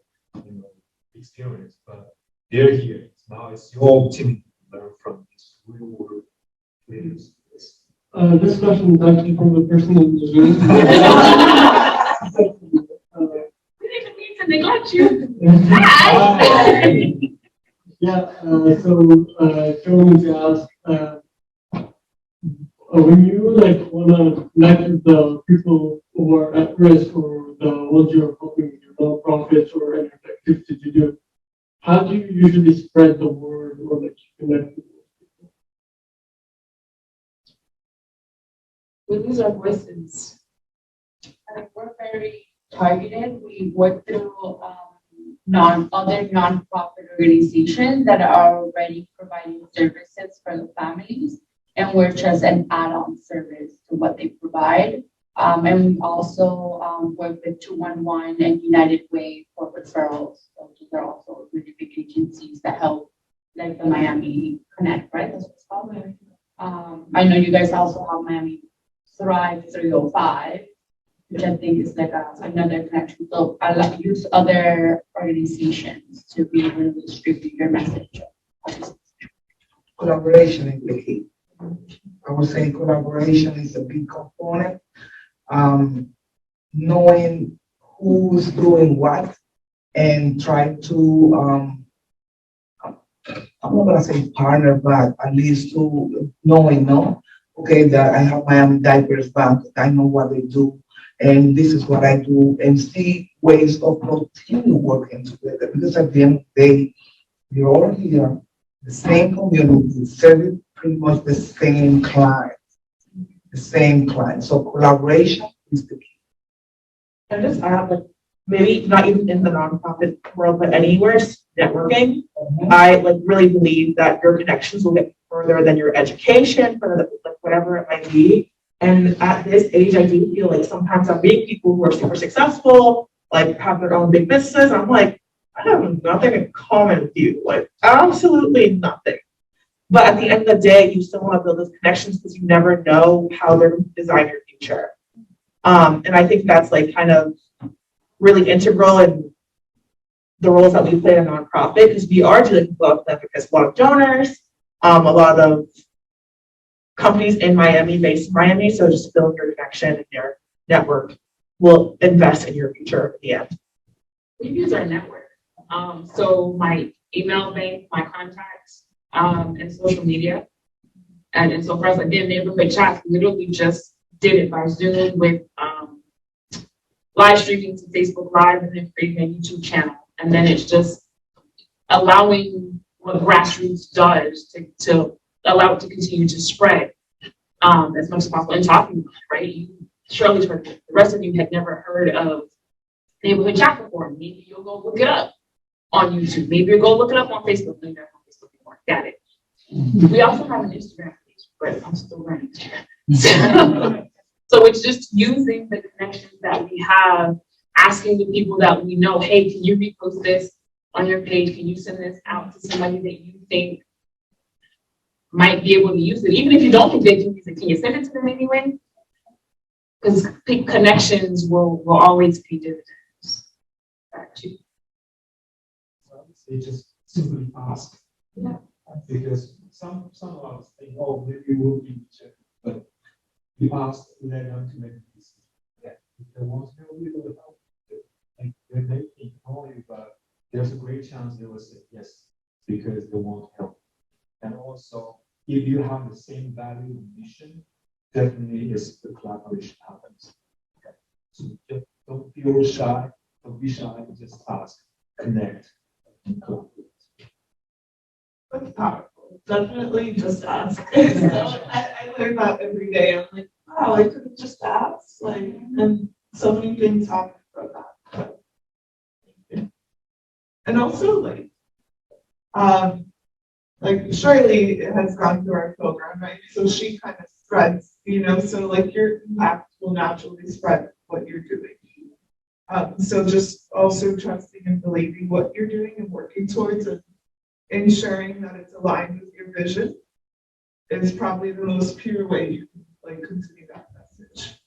experience, but they're here. Now it's your opportunity to learn from these real world leaders. This question is actually from the person in the room. We didn't mean to neglect you. Yeah, so Shirley to ask, when you want to connect with the people who are at risk or the ones you're helping with your nonprofits or any activities you do, how do you usually spread the word or connect with those people? We lose our voices. We're very targeted. We work through other nonprofit organizations that are already providing services for the families, and we're just an add-on service to what they provide. And we also work with 211 and United Way for referrals. So these are also really big agencies that help, like the Miami Connect, right? That's what it's called. I know you guys also have Miami Thrive 305, which I think is another connection. So I like to use other organizations to be able to distribute your message. Collaboration is the key. I would say collaboration is a big component. Knowing who's doing what and try to, I'm not gonna say partner, but at least to knowing, okay, that I have my own diapers bank, I know what they do, and this is what I do, and see ways of continue working together. Because at the end of the day, we're all here, the same community, serving pretty much the same client. So collaboration is the key. And just add, maybe not even in the nonprofit world, but anywhere, networking. I really believe that your connections will get further than your education, further than whatever it might be. And at this age, I do feel like sometimes I'm meeting people who are super successful, have their own big businesses. I'm like, I have nothing in common with you, absolutely nothing. But at the end of the day, you still want to build those connections because you never know how they're going to design your future. And I think that's kind of really integral in the roles that we play in a nonprofit, because we are dealing with a lot of philanthropists, a lot of donors, a lot of companies in Miami, based in Miami. So just build your connection and your network will invest in your future at the end. We use our network. So my email bank, my contacts, and social media. And so far as I did neighborhood chats, literally just did it by Zoom with live streaming to Facebook Live and then creating a YouTube channel. And then it's just allowing what grassroots does to allow it to continue to spread as much as possible and talking about it, right? Shirley's heard it. The rest of you had never heard of neighborhood chat before. Maybe you'll go look it up on YouTube. Maybe you'll go look it up on Facebook. Maybe not on Facebook anymore. Got it. We also have an Instagram page, but I'm still running Instagram. So it's just using the connections that we have, asking the people that we know, hey, can you repost this on your page? Can you send this out to somebody that you think might be able to use it. Even if you don't think they can use it, can you send it to them anyway? Because connections will always pay dividends back to you. They just simply ask. Yeah. Because some of us think, oh, maybe we'll be rejected, but we ask, let them to make a decision. Yeah. If they want to, we will help. Like, they may ignore you, but there's a great chance they will say yes, because they want help. And also, if you have the same value and mission, definitely is the collaboration happens. Okay. So just don't feel shy, don't be shy, just ask, connect, and collaborate. That's powerful. Definitely just ask. I learn that every day. I'm like, wow, I could have just asked. Like, and so many things happen from that. And also like Shirley has gone through our program, right? So she kind of spreads, so like your impact will naturally spread what you're doing. So just also trusting and believing what you're doing and working towards and ensuring that it's aligned with your vision is probably the most pure way you can like continue that message.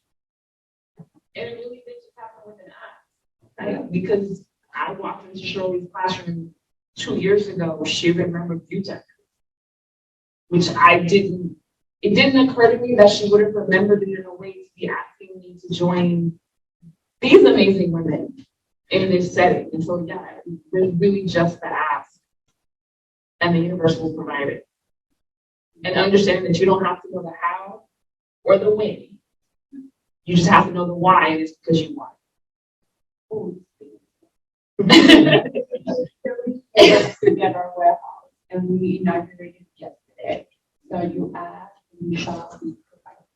And it really did just happen with an app, right? Because I walked into Shirley's classroom 2 years ago. She remembered VuTech, which it didn't occur to me that she would have remembered it in a way to be asking me to join these amazing women in this setting. And so, yeah, it was really just the ask. And the universe will provide it. And understand that you don't have to know the how or the when. You just have to know the why, and it's because you want it. To get our warehouse, and we inaugurated yesterday. So you ask, we shall be provided.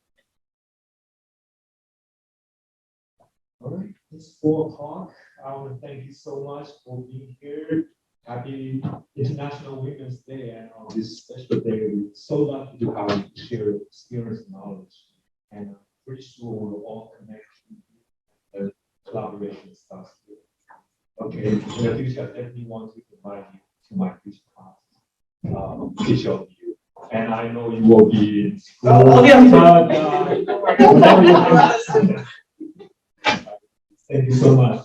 All right, it's 4:00. I want to thank you so much for being here. Happy International Women's Day, and on this special day, we're so lucky to have you share experience and knowledge. And I'm pretty sure we'll all connect the collaboration stuff. Okay, in the future, I definitely want to invite you to my future class, each of you. And I know you will be in school. Thank you so much.